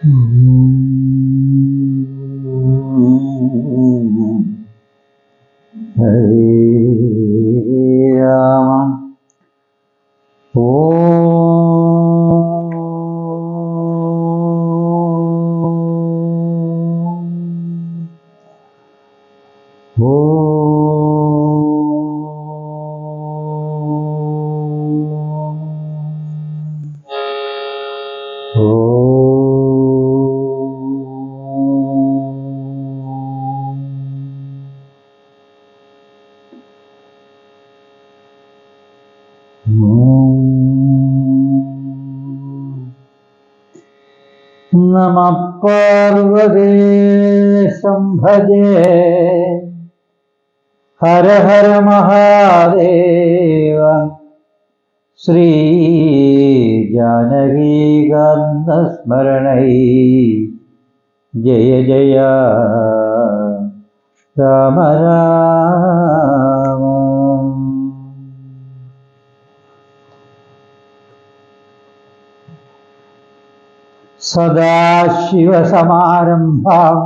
ഹരേ രാമ നമഃ പാർവതീശം ഭജേ ഹര ഹര മഹാദേവ ശ്രീ ജാനകീകാന്തസ്മരണൈ ജയ ജയ രാമ രാമ. സദാശിവസമാരംഭാം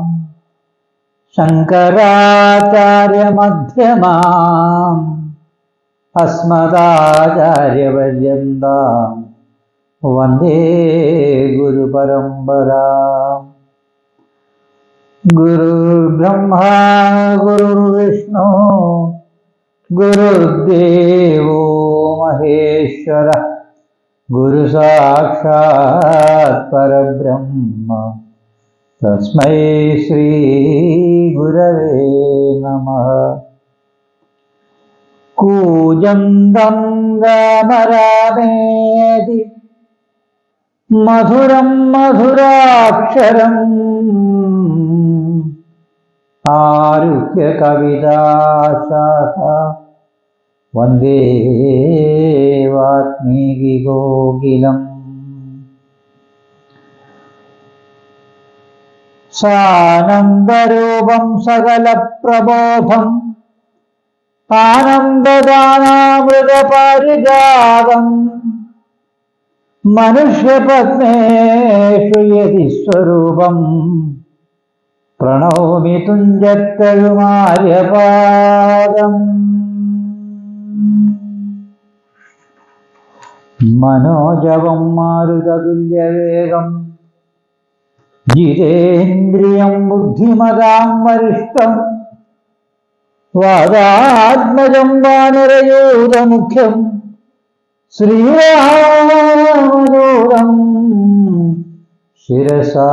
ശങ്കരാചാര്യമധ്യമാം അസ്മദാചാര്യപര്യന്താം വന്ദേ ഗുരുപരമ്പരാം. ഗുരുർബ്രഹ്മാ ഗുരുർവിഷ്ണു ഗുരുദേവോ മഹേശ്വര ഗുരു സാക്ഷാത് പരബ്രഹ്മ തസ്മൈ ശ്രീ ഗുരവേ നമഃ. കൂജന്തം രാമ രാമേതി മധുരം മധുരാക്ഷരം ആരുഹ്യ കവിതാശാഖ വന്ദേ വാത്മീകി കോകിലം. സാനന്ദരൂപം സകല പ്രബോധം ആനന്ദദാനാമൃതപാരിജാതം മനുഷ്യപത്മേഷു യതി സ്വരൂപം പ്രണൗമി തുഞ്ചത്തഴുമാര്യപാദം. മനോജവം മാരുതതുല്യവേഗം ജിതേന്ദ്രിയം ബുദ്ധിമതാം വരിഷ്ഠം വാദാത്മജം വാനരയൂഥമുഖ്യം ശ്രീരാമദൂതം ശിരസാ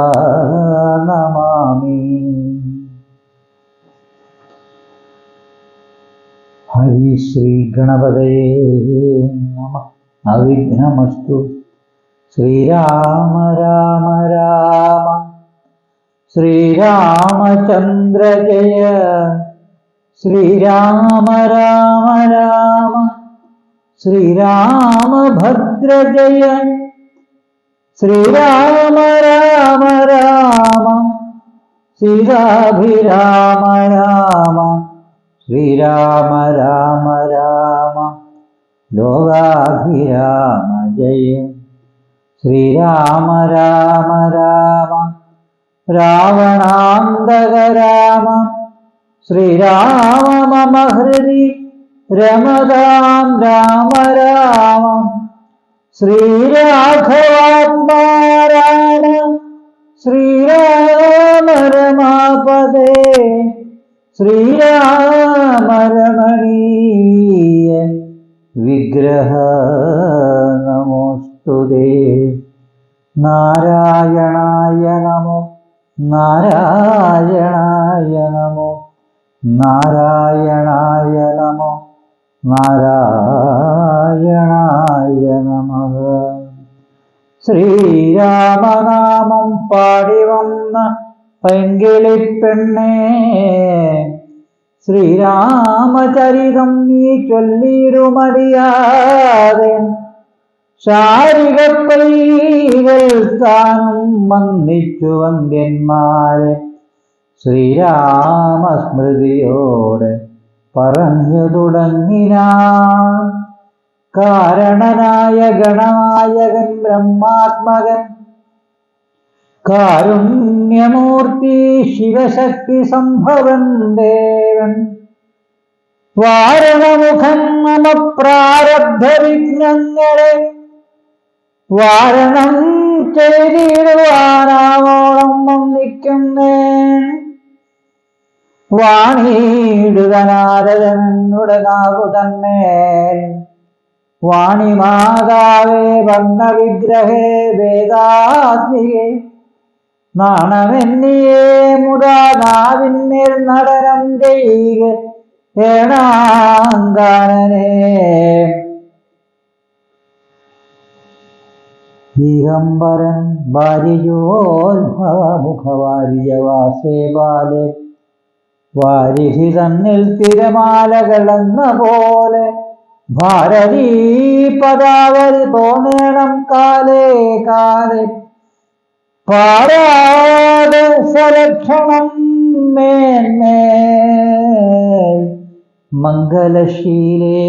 നമാമി. ഹരി ശ്രീ ഗണപതയേ നമഃ. അവിഘ്നമസ്തു. ശ്രീരാമ രാമ രാമ ശ്രീരാമചന്ദ്ര ജയ ശ്രീരാമ രാമ രാമ ശ്രീരാമഭദ്ര ജയ ശ്രീരാമ രാമ രാമ സീതാഭിരാമ രാമ ശ്രീരാമ രാമ രാമ ലോകാഭിരാമ ജയ ശ്രീരാമ രാമ രാമ രാവണാന്തക രാമ ശ്രീരാമ മമ ഹൃദി രമതാം രാമ രാമ ശ്രീരാഘവാത്മാ രാമ ശ്രീരാമ രമാപദേ ശ്രീരാമ രമണീയ വിഗ്രഹ നമോസ്തുതേ. നാരായണായ നമോ നാരായണായ നമോ നാരായണായ നമോ നാരായണായ നമഃ. ശ്രീരാമനാമം പാടി വന്ന പൈങ്കിളിപ്പെണ്ണേ ശ്രീരാമചരിതം നീ ചൊല്ലിരുമടിയാതെ ശാരിക പൈകൾ താനും വന്ദിച്ചു വന്ദ്യന്മാരെ ശ്രീരാമസ്മൃതിയോടെ പറഞ്ഞു തുടങ്ങിനാൻ. കാരണനായ ഗണനായകൻ ബ്രഹ്മാത്മകൻ കാരുണ്യമൂർത്തി ശിവശക്തി സംഭവൻ ദേവൻ വാരണമുഖൻ മമ പ്രാരബ്ധ വിഘ്നങ്ങളെ വാരണം ചെയ്തിടുവാനാവോളം വന്നിക്കുന്നേൻ. വാണിയിടുകനാരദനുടെ നാവു തന്മേൽ വാണിമാതാവേ വർണ്ണവിഗ്രഹേ വേദാത്മികേ നാണമെന്നിയേ മുതാ നാവിന്മേൽ നടനം ചെയ്യുക ഏണാങ്കാനനേ. ദിഗംബരൻ വാരിജോത്ഭവമുഖവാരിജവാസേ ബാലെ വാരിധി തന്നിൽ തിരമാലകളെന്ന പോലെ ഭാരതീ പദാവലി തോന്നേണം കാലേ കാലേ പാരാതെ സലക്ഷണം മേന്മേൽ മംഗലശീലേ.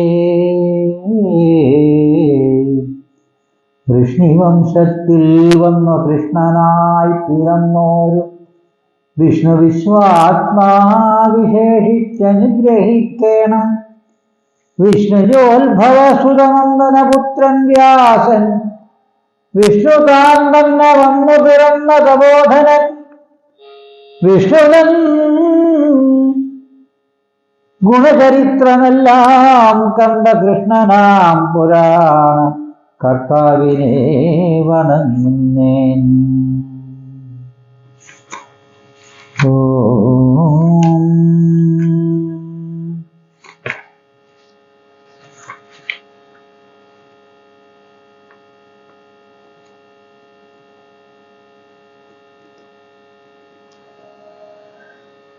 വൃഷ്ണിവംശത്തിൽ വന്നു കൃഷ്ണനായി പിറന്നോരു വിഷ്ണു വിശ്വാത്മാ വിശേഷിച്ചനുഗ്രഹിക്കണം. വിഷ്ണുജോത്ഭവസുതനന്ദനപുത്രൻ വ്യാസൻ വിഷ്ണു താൻ തന്നെ വന്നു പിറന്ന തപോധനൻ വിഷ്ണുവൻ ഗുണചരിത്രമെല്ലാം കണ്ട കൃഷ്ണനാം പുരാണ കർത്താവിനെ വണങ്ങുന്നേൻ.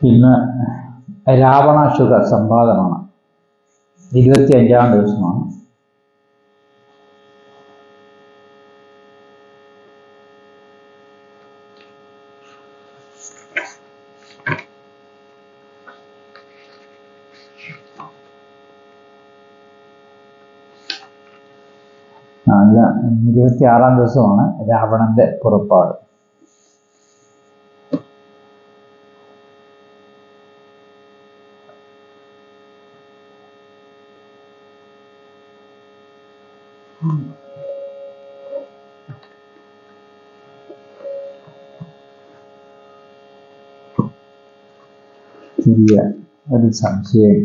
ഇന്ന് രാവണാസുര സംവാദമാണ്. 25-ാം ദിവസമാണ്. അല്ല, 26-ാം ദിവസമാണ് രാവണന്റെ പുറപ്പാട്. ചെറിയ ഒരു സംശയം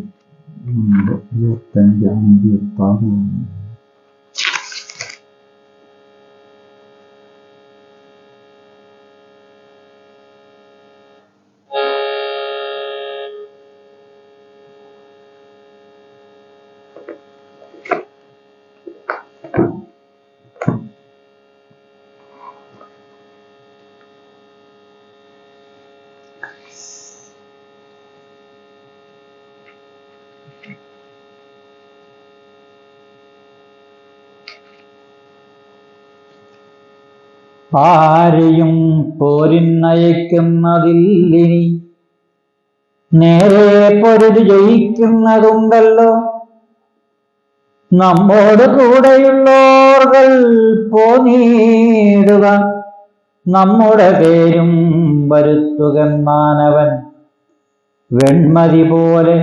25-ാം 26-ാം ആരെയും പോരിന്നയക്കുന്നതില്ലിനി നേരെ പൊരുതി ജയിക്കുന്നതുണ്ടല്ലോ. നമ്മോട് കൂടെയുള്ളോർകൾ പോനീടുക നമ്മുടെ പേരും വരുത്തുകന്നാനവൻ വെൺമതി പോലെ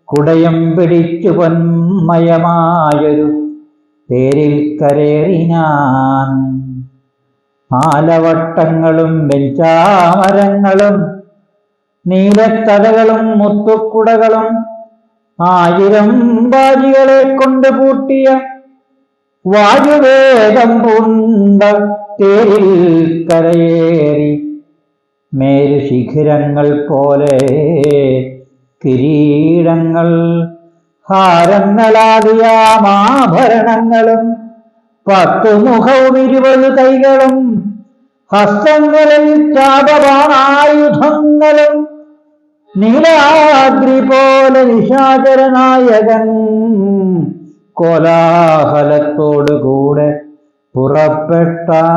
കുടയം പിടിച്ചു പൊന്മയമായൊരു തേരിൽ കരേറിനാൻ. ആലവട്ടങ്ങളും വെഞ്ചാമരങ്ങളും നീലത്തടകളും മുത്തുക്കുടകളും 1000 ബാജികളെ കൊണ്ട് പൂട്ടിയ വായുവേദം പൂണ്ട തേരിൽ കരയേറി മേരുശിഖിരങ്ങൾ പോലെ കിരീടങ്ങൾ ഹാരങ്ങളാദിയാമാഭരണങ്ങളും 10 മുഖവും 20 കൈകളും ഹസ്തങ്ങളിൽ ചാപബാണായുധങ്ങളും നീലാദ്രി പോലെ നിശാചരനായകൻ കോലാഹലത്തോടുകൂടെ പുറപ്പെട്ടാൻ.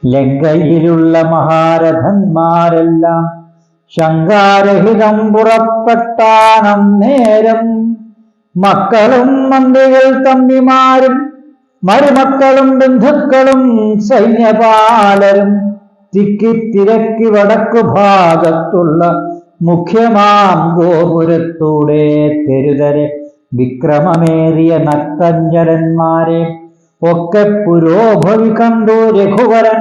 ലങ്കയിലുള്ള മഹാരഥന്മാരെല്ലാം ശങ്കാരഹിതം പുറപ്പെട്ടാനം നേരം മക്കളും മന്ത്രികൾ തമ്പിമാരും മരുമക്കളും ബന്ധുക്കളും സൈന്യപാലരും തിക്കി വടക്കു ഭാഗത്തുള്ള മുഖ്യമാം ഗോപുരത്തൂടെ തെരുതരെ വിക്രമമേറിയ നക്തഞ്ചരന്മാരെ ഒക്കെ പുരോഭവി കണ്ടു രഘുവരൻ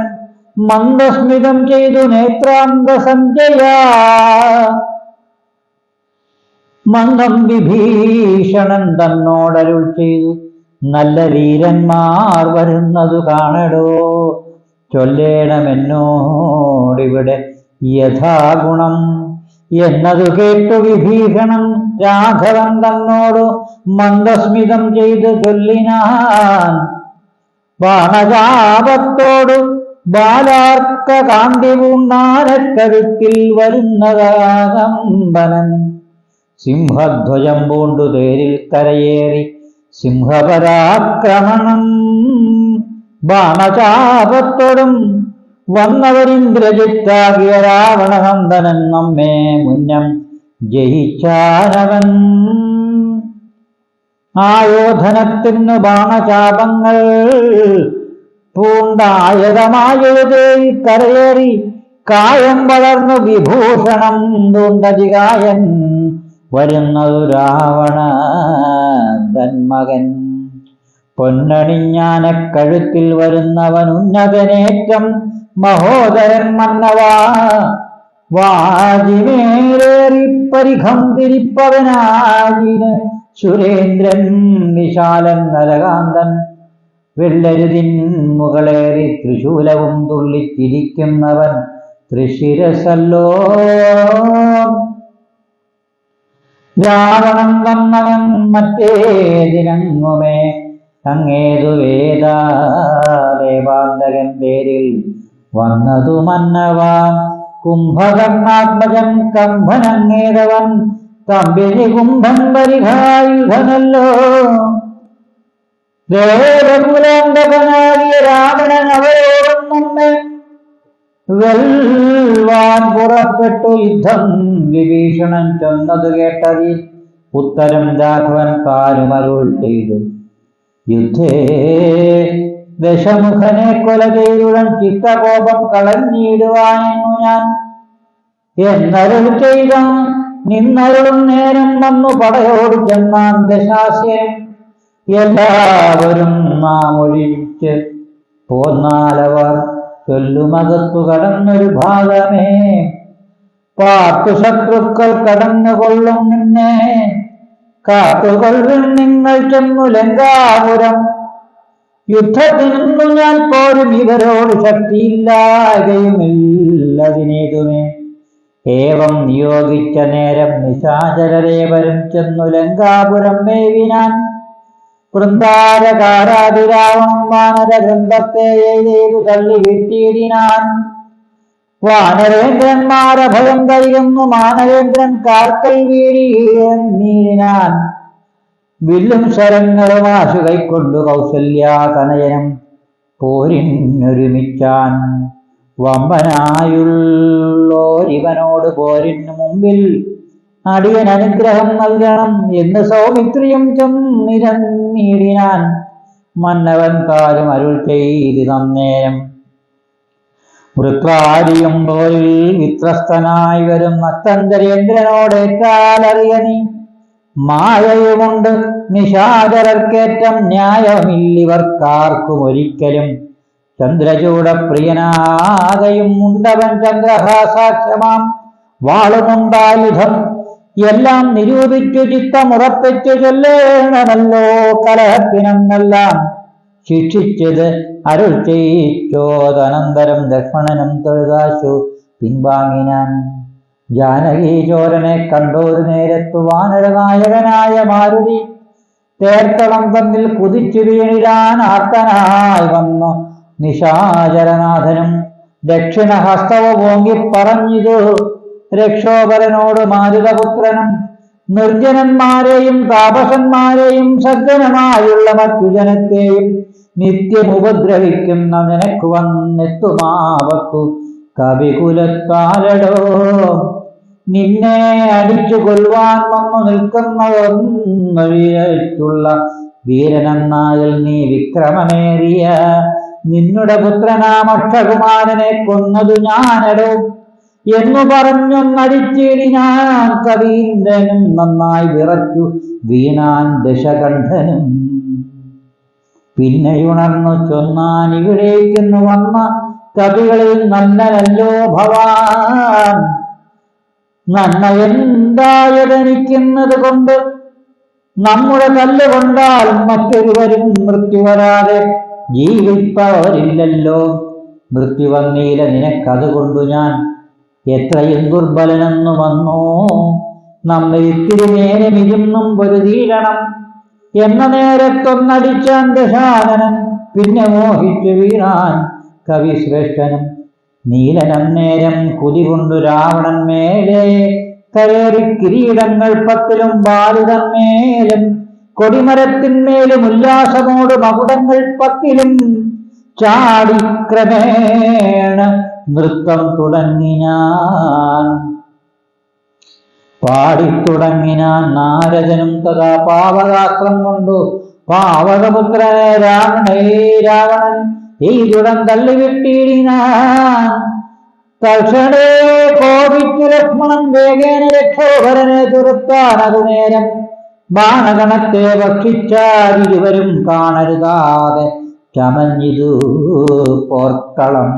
മന്ദസ്മിതം ചെയ്തു നേത്രാന്ത സഞ്ജയ. മന്ദം വിഭീഷണൻ തന്നോടരുൾ ചെയ്തു, നല്ല വീരന്മാർ വരുന്നതു കാണടോ, ചൊല്ലേണമെന്നോടിവിടെ യഥാഗുണം. എന്നതു കേട്ടു വിഭീഷണൻ രാഘവൻ തന്നോടു മന്ദസ്മിതം ചെയ്ത് ചൊല്ലിനാൻ, ബാണജാപത്തോടു ബാലാർക്ക കാന്തി പൂണ്ടാനക്കരുത്തിൽ വരുന്നതാകമ്പനൻ. സിംഹധ്വജം പൂണ്ടു തേരിൽ കരയേറി സിംഹപരാക്രമണം. ബാണചാപത്തോടും വന്നവരിന്ദ്രജിത്താകിയ രാവണനന്ദനൻ നമ്മെ മുന്നം ജയിച്ചാനവൻ. ആയോധനത്തിനു ബാണചാപങ്ങൾ പൂണ്ടായതമായതേ കരയേറി കായം വളർന്നു വിഭൂഷണം പൂണ്ടതികായൻ വരുന്നതു രാവണ തന്മകൻ. പൊന്നണിഞ്ഞാനക്കഴുത്തിൽ വരുന്നവൻ ഉന്നതനേറ്റം മഹോദരൻ മന്നവാ, വാജിമേലേറി പരിഖം തിരിപ്പവനായിന് സുരേന്ദ്രൻ വിശാലൻ നരകാന്തൻ. വെള്ളരുതിൻ മുകളേറി ത്രിശൂലവും തുള്ളിച്ചിരിക്കുന്നവൻ തൃശിരസല്ലോ. രാവണൻ തന്നവൻ മറ്റേതിനങ്ങുമേ അങ്ങേതു ദേവാന്തകൻ പേരിൽ വന്നതു മന്നവാ. കുംഭകർണാത്മജൻ കംഭനങ്ങേതവൻ തമ്പിരി കുംഭൻ പരിഹായുധനല്ലോ. ദേവകുലാന്തകനാകിയ രാവണൻ അവരോടും നമ്മെ വെൽവാൻ പുറപ്പെട്ടു യുദ്ധം. വിഭീഷണൻ ചെന്നതു കേട്ടതിൽ ഉത്തരം രാഘവൻ കാരുമരുൾ ചെയ്തു, യുദ്ധേ ദശമുഖനെ കൊല ചെയ്തുടൻ ചിത്തകോപം കളഞ്ഞിടുവാനെന്നു ഞാൻ എന്നരുൾ ചെയ്ത നിന്നരുളും നേരം വന്നു പടയോട് ചെന്നാൻ ദശാസ്യം. എല്ലാവരും നാം ഒഴിച്ച് പോന്നാലവർ ചൊല്ലുമകത്തു കടന്നൊരു ഭാഗമേ, പാർത്തു ശത്രുക്കൾ കടന്നുകൊള്ളും നിന്നെ കാത്തുകൊള്ളും നിങ്ങൾ ചെന്നു ലങ്കാപുരം. യുദ്ധത്തിനു ഞാൻ പോരും ഇവരോട് ശക്തിയില്ലാകയുമില്ലതിനേതുമേ. ഏവം നിയോഗിച്ച നേരം നിശാചരരേവരും ചെന്നു ലങ്കാപുരം മേവിനാൻ. വൃന്ദാരകാരാതിരാവണം വാനരവൃന്ദത്തെ എഴുതു തള്ളി വീഴ്ത്തിയിടിനാൻ. വാനരേന്ദ്രന്മാരഭയം കഴിയുന്നു മാനവേന്ദ്രൻ കാർക്കൽ വീഴിനാൻ. വില്ലും ശരങ്ങളും ആശു കൈക്കൊണ്ടു കൗസല്യാതനയനം പോരിനൊരുമിച്ചാൻ. വമ്പനായുള്ളോരിവനോട് പോരിനു മുമ്പിൽ അടിയൻ അനുഗ്രഹം നൽകണം എന്ന് സൗമിത്രിയും ചെന്നിരന്നിടിനാൻ. മന്നവൻ കാര്യം അരുൾ ചെയ്തി നന്നേരം വൃത്രാരിയും പോരിൽ വിത്രസ്തനായി വരും നക്തഞ്ചരേന്ദ്രനോടേറ്റാലറിയ നീ. മായയുമുണ്ട് നിശാചരർക്കേറ്റം ന്യായമില്ലിവർക്കാർക്കും ഒരിക്കലും. ചന്ദ്രചൂടപ്രിയനാകയും ഉണ്ടവൻ ചന്ദ്രഹാസാക്ഷമാം വാളുമുണ്ടായുധം. എല്ലാം നിരൂപിച്ചു ചിത്തമുറപ്പിച്ചു ചൊല്ലേണമല്ലോ കലഹത്തിനെന്നെല്ലാം ശിക്ഷിച്ചത് അരുൾ ചെയ്യിച്ചോതനന്തരം ലക്ഷ്മണനും തൊഴുതാശു പിൻവാങ്ങിനാൻ. ജാനകീചോരനെ കണ്ടോരു നേരത്തു വാനരനായകനായ മാരുതി തേർത്തളം തന്നിൽ കുതിച്ചു വീണിടാൻ ആർത്തനായി വന്നു നിശാചരനാഥനും. ദക്ഷിണഹസ്തവ ഓങ്ങി പറഞ്ഞിതു രക്ഷോപരനോട് മാരുതപുത്രനും. നിർജ്ജനന്മാരെയും താപസന്മാരെയും സജ്ജനമായുള്ള മറ്റു ജനത്തെയും നിത്യമുപദ്രവിക്കുന്ന നിനക്ക് വന്നെത്തുമാവത്തു കവികുലത്താലടോ. നിന്നെ അടിച്ചു കൊല്ലുവാൻ വന്നു നിൽക്കുന്നതൊന്നു വിചാരിച്ചുള്ള വീരനെന്നായിൽ നീ വിക്രമമേറിയ നിന്നുടെ പുത്രനാം അക്ഷകുമാരനെ കൊന്നതു ഞാനടോ എന്നു പറഞ്ഞൊന്നടിച്ചിടി ഞാൻ. കവീന്ദ്രനും നന്നായി വിറച്ചു വീണാൻ ദശകണ്ഠനും. പിന്നെയുണർന്നു ചൊന്നാൻ, ഇവിടേക്കെന്ന് വന്ന കവികളിൽ നല്ലനല്ലോ ഭവാൻ. നന്മ എന്തായതെനിക്കുന്നത് കൊണ്ട് നമ്മുടെ കല്ലുകൊണ്ടാൽ മറ്റൊരുവരും മൃത്യു വരാതെ ജീവിപ്പവരില്ലല്ലോ. മൃത്യു വന്നീല നിനക്കതുകൊണ്ടു ഞാൻ എത്രയും ദുർബലനെന്നു വന്നോ. നമ്മെ ഇത്തിരി നേരം ഇരുന്നും പൊരുതീരണം എന്ന നേരത്തൊന്നടിച്ചാൻ ദശാനനൻ. പിന്നെ മോഹിച്ചു വീണാൻ കവിശ്രേഷ്ഠനും. നീലനന്നേരം കുതികൊണ്ടു രാവണൻ മേലെ കയറി കിരീടങ്ങൾ 10 ബാലുതന്മേലും കൊടിമരത്തിന്മേലും ഉല്ലാസമോട് മകുടങ്ങൾ 10 ചാടി ക്രമേണ നൃത്തം തുടങ്ങിനാൻ. പാടിത്തുടങ്ങിനാൻ നാരദനും തഥാ പാവകാസ്ത്രം കൊണ്ടു പാവകപുത്രനെ രാവണൻ ഈരുടൻ തള്ളിവിട്ടിടിനാൻ. തൽക്ഷണേ കോപിച്ചു ലക്ഷ്മണൻ വേഗേന രക്ഷോഭരനെ തുരത്താൻ. അതുനേരം ബാണഗണത്തെ ഭക്ഷിച്ചാരിരുവരും കാണരുതാതെ ചമഞ്ഞിതു പോർക്കളം.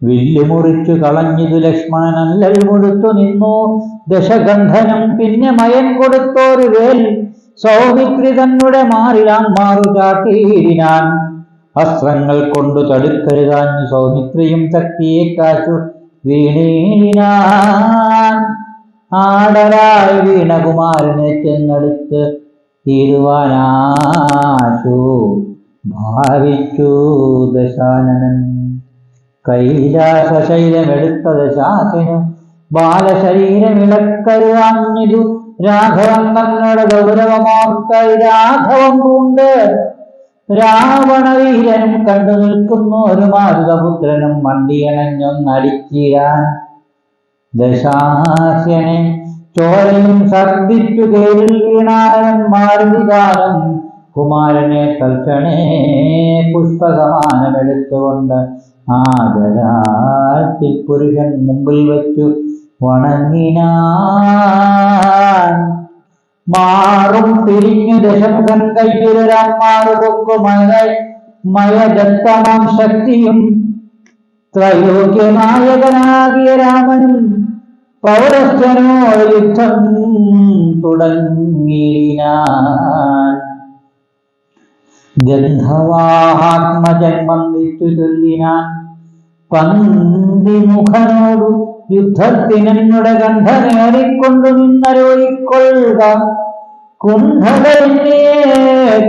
വില്ലുമുറിച്ചു കളഞ്ഞിതു ലക്ഷ്മണൻ അല്ലൽ മുഴുത്തു നിന്നു ദശകണ്ഠനും. പിന്നെ മയൻ കൊടുത്തോരു വേൽ സൗമിത്രി തന്നെ മാറിലാൻ മാറുചാട്ടിയിടിനാൻ. അസ്ത്രങ്ങൾ കൊണ്ടു തടുക്കരുതാഞ്ഞു സൗമിത്രിയും ശക്തിയെ കാച്ചു വീണീനാൻ. ആടലായി വീണകുമാരനെ ചെന്നെടുത്ത് തീരുവാനാശു ഭാവിച്ചു ദശാനനൻ. കൈലാസശൈലമെടുത്ത ദശാസനു ബാലശരീരമിളക്കരുവാഞ്ഞിതു രാഘവൻ തങ്ങളുടെ ഗൗരവമോർത്ത രാഘവം കൊണ്ട്. രാവണവീരനും കണ്ടു നിൽക്കുന്നു ഒരു മാരുതപുത്രനും മണ്ടിയണഞ്ഞൊന്നടിച്ചിടാൻ ദശാസ്യനെ. ചോരയും ഛർദിച്ചു കേരിൽ വീണാനവൻ മാരുതികാലം കുമാരനെ തൽക്ഷണേ പുഷ്പസമാനമെടുത്തുകൊണ്ട് ആദരാൽ പുരുഷൻ മുമ്പിൽ വച്ചു വണങ്ങിനാൻ. മാറും തിരിഞ്ഞു ദശമുഖൻ കൈയിലൊരാൻ മാറുപൊക്കു മയദത്തമാം ശക്തിയും ത്രയോഗ്യനായകനാകിയ രാമനും പൗരസ്ഥനോ യുദ്ധം തുടങ്ങിനാൻ. ഗന്ധവാത്മജൻ വന്ദിച്ചു ചൊല്ലിനാൻ പന്തിമുഖനോടു, യുദ്ധത്തിനെന്നുടെ ഗന്ധനേറിക്കൊണ്ടു നിന്നരോയിക്കൊള്ളുക. കുണ്ഠകനെ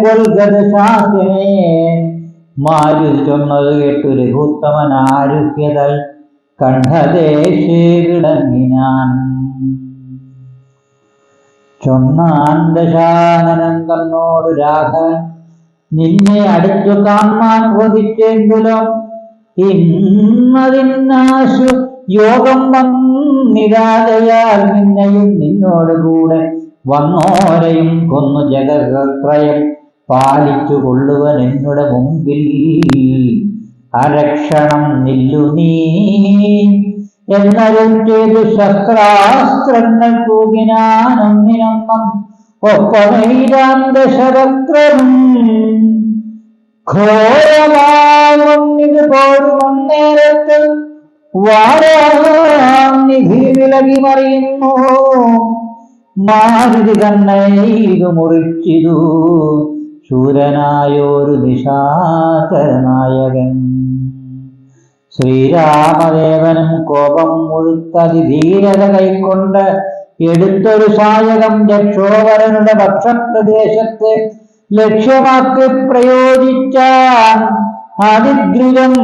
കൊൽക ദശാസനെ. മാരുതി ചൊന്നത് കേട്ടു രഘുത്തമൻ ആരുഹ്യതൽ കണ്ഠദേശേ കിടങ്ങിനാൻ. ചൊന്നാൻ ദശാനനൻ തന്നോടു രാഘവൻ, നിന്നെ അടുത്തു കാണാൻ കൊതിച്ചെങ്കിലും ഇന്നതിനാശു യോഗം വന്നിരാതയാൽ നിന്നെയും നിന്നോട് കൂടെ വന്നോരെയും കൊന്നു ജഗത്രയം പാലിച്ചു കൊള്ളുവൻ എന്നുടെ മുമ്പിൽ. അരക്ഷണം നില്ലു നീ എന്നരും ചെയ്തു ശസ്ത്രാസ്ത്രങ്ങൾ തൂകിനാനൊന്നിനൊന്നും ഒപ്പമെയ്താൻ ദശരത്രനും. ഘോരമാകുന്നിത് പോരുമന്നേരത്ത് വാരാനിധി വിലകി മറിയുന്നു. മാരുതി തന്നെ ഇത് മുറിച്ചിതു ശൂരനായൊരു നിശാചരനായകൻ. ശ്രീരാമദേവനും കോപം മുഴുത്തതിധീരത കൈക്കൊണ്ട് എടുത്തൊരു സായകം രക്ഷോവരനുടെ ഭക്ഷപ്രദേശത്തെ ലക്ഷ്യമാക്കി പ്രയോഗിച്ചാൻ അതിദ്രുതം.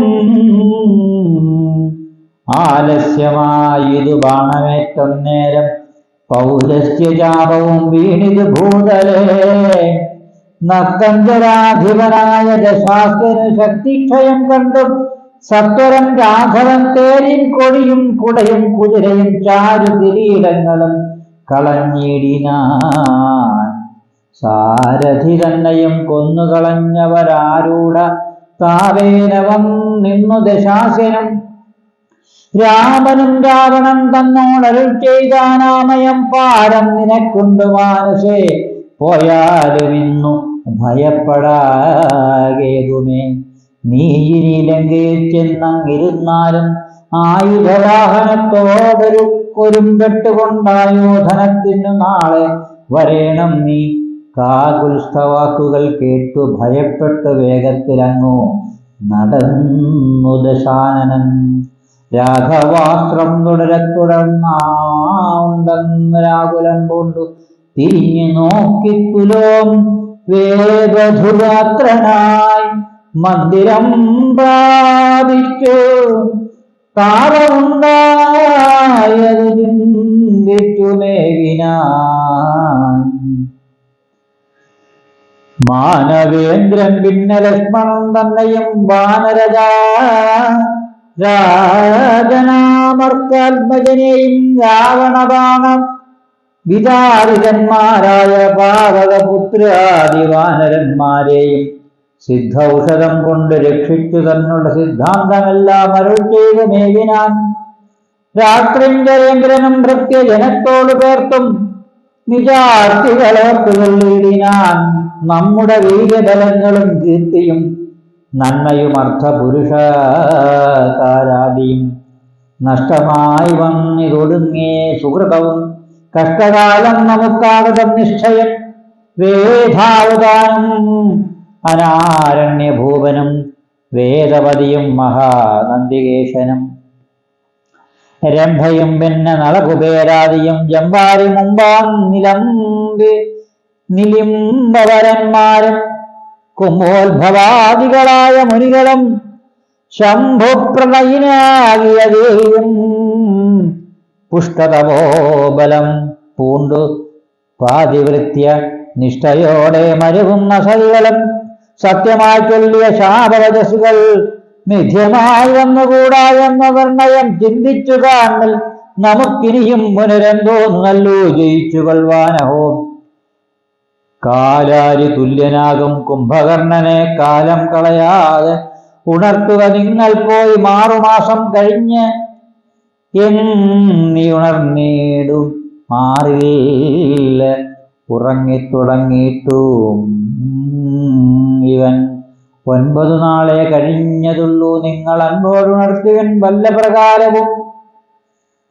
ആലസ്യമായിതു ബാണമേറ്റൊന്നേരം പൗലസ്ത്യചാപവും വീണിതു ഭൂതലേ. നർത്തഞ്ചരാധിപനായ ദശാസ്യന് ശക്തിക്ഷയം കണ്ടും സത്വരം രാഘവൻ തേരിൻ കൊടിയും കുടയും കുതിരയും ചാരു കിരീടങ്ങളും കളഞ്ഞിടിനാൻ. സാരഥി തന്നെയും കൊന്നുകളഞ്ഞവരാരൂഢ താവേന വന്നിന്നു ദശാസനം. രാമനും രാവണൻ തന്നോടരുൾ ചെയ്താനാമയം പാരം നിനക്കുണ്ട് മാനസേ, പോയാലും ഇന്നു ഭയപ്പെടാകേതുമേ. നീ ഇനി ലങ്കയിൽ ചെന്നങ്ങിരുന്നാലും ആയുധവാഹനത്തോടൊരു കൊരുമ്പെട്ടുകൊണ്ടായോധനത്തിനു നാളെ വരേണം നീ. കാകുൽസ്ഥവാക്കുകൾ കേട്ടു ഭയപ്പെട്ടു വേഗത്തിലങ്ങു നടന്നു ദശാനനൻ. രാഘവാസ്ത്രം തുടർന്നുണ്ടെന്ന് രാകുലൻ കൊണ്ടു തിരിഞ്ഞു നോക്കി തുലോം വേദധുരാത്രനായി മന്ദിരം പ്രാപിച്ചു. താപമുണ്ടായതു ചിന്തിച്ചു മേവിനാൻ മാനവേന്ദ്രൻ. പിന്നെ ലക്ഷ്മണൻ തന്നെയും രാജനാമർക്കാത്മജനെയും രാവണബാണം വിചാരിതന്മാരായ പാവകപുത്രാദിവാനരന്മാരെയും സിദ്ധൌഷധം കൊണ്ട് രക്ഷിച്ചു തന്നുള്ള സിദ്ധാന്തമെല്ലാം അരുൾ ചെയ്തു മേവിനാൻ. രാത്രിഞ്ചരേന്ദ്രനും ഭൃത്യജനത്തോട് പേർത്തും നിജാർത്തികളോർത്തുകൊള്ളിടിനാൻ. നമ്മുടെ വീര്യബലങ്ങളും കീർത്തിയും നന്മയും അർത്ഥപുരുഷകാരാദിയും നഷ്ടമായി വന്നിതൊടുങ്ങേ സുഹൃതവും. കഷ്ടകാലം നമുക്കാകതം നിശ്ചയം. വേദാവതാനും അനാരണ്യഭൂപനും വേദപതിയും മഹാനന്ദികേശനും രംഭയും പിന്നെ നളകുബേരാദിയും ജമ്പാരി മുമ്പാൻ നിലിംബവരന്മാരും കുംഭോത്ഭവാദികളായ മുനികളും ശംഭുപ്രണയിനാകിയ ദേവിയും പുഷ്ടതപോബലം പൂണ്ടു പാതിവൃത്യ നിഷ്ഠയോടെ മരുകുന്ന സതികളും സത്യമായി ചൊല്ലിയ ശാപവചസ്സുകൾ മിഥ്യമായി വന്നുകൂടാ എന്ന നിർണയം ചിന്തിച്ചു കാണിൽ നമുക്കിനിയും പുനരെന്തോന്നു നല്ലു ജയിച്ചു കൊള്ളുവാനഹോ. കാലാരി തുല്യനാകും കുംഭകർണനെ കാലം കളയാതെ ഉണർത്തുക നിങ്ങൾ പോയി. 6 മാസം കഴിഞ്ഞ് എന്നീ ഉണർന്നീടും മാറില്ല ഉറങ്ങിത്തുടങ്ങിയിട്ടു. ഇവൻ 9 നാളെ കഴിഞ്ഞതുള്ളൂ. നിങ്ങൾ അൻപോടുണർത്തിവൻ വല്ല പ്രകാരവും.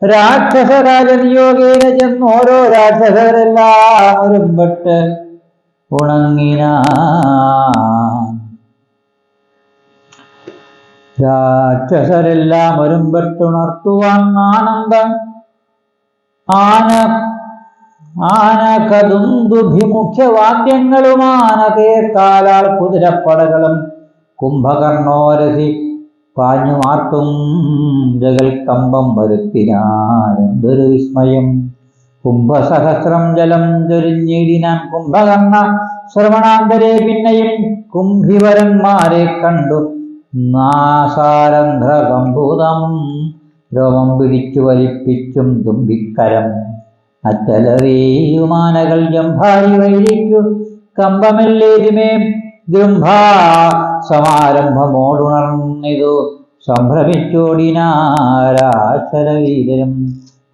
രാക്ഷസ രാജനിയോഗേന ചെന്ന് ഓരോ രാക്ഷസരെല്ലാം ഒരുമ്പെട്ട് ഉണങ്ങിനാൻ. രാക്ഷസരെല്ലാം ഒരുമ്പെട്ടുണർത്തുവാൻ ആനന്ദം ആനകദുന്ദുഭിമുഖ്യവാദ്യങ്ങളും കേൾക്കാലാൽ കുതിരപ്പടകളും കുംഭകർണോരസി പാഞ്ഞുമാർക്കും ജഗൽക്കമ്പം വരുത്തിനാനെന്തൊരു വിസ്മയം. കുംഭസഹസ്രം ജലം ചൊരിഞ്ഞിടിനാൻ കുംഭകർണ ശ്രവണാന്തരെ. പിന്നെയും കുംഭിവരന്മാരെ കണ്ടു നാസാരന്ധ്രകമ്പൂതം രോമം പിടിച്ചു വലിപ്പിച്ചും തുമ്പിക്കരം അറ്റലറിയുമാനകൾ ജംഭാരി വൈരിക്കു കമ്പമെല്ലേരുമേ. ഗൃംഭാ സമാരംഭമോടുണർന്നിതു സംഭ്രമിച്ചോടിനാരാശരവീരരും.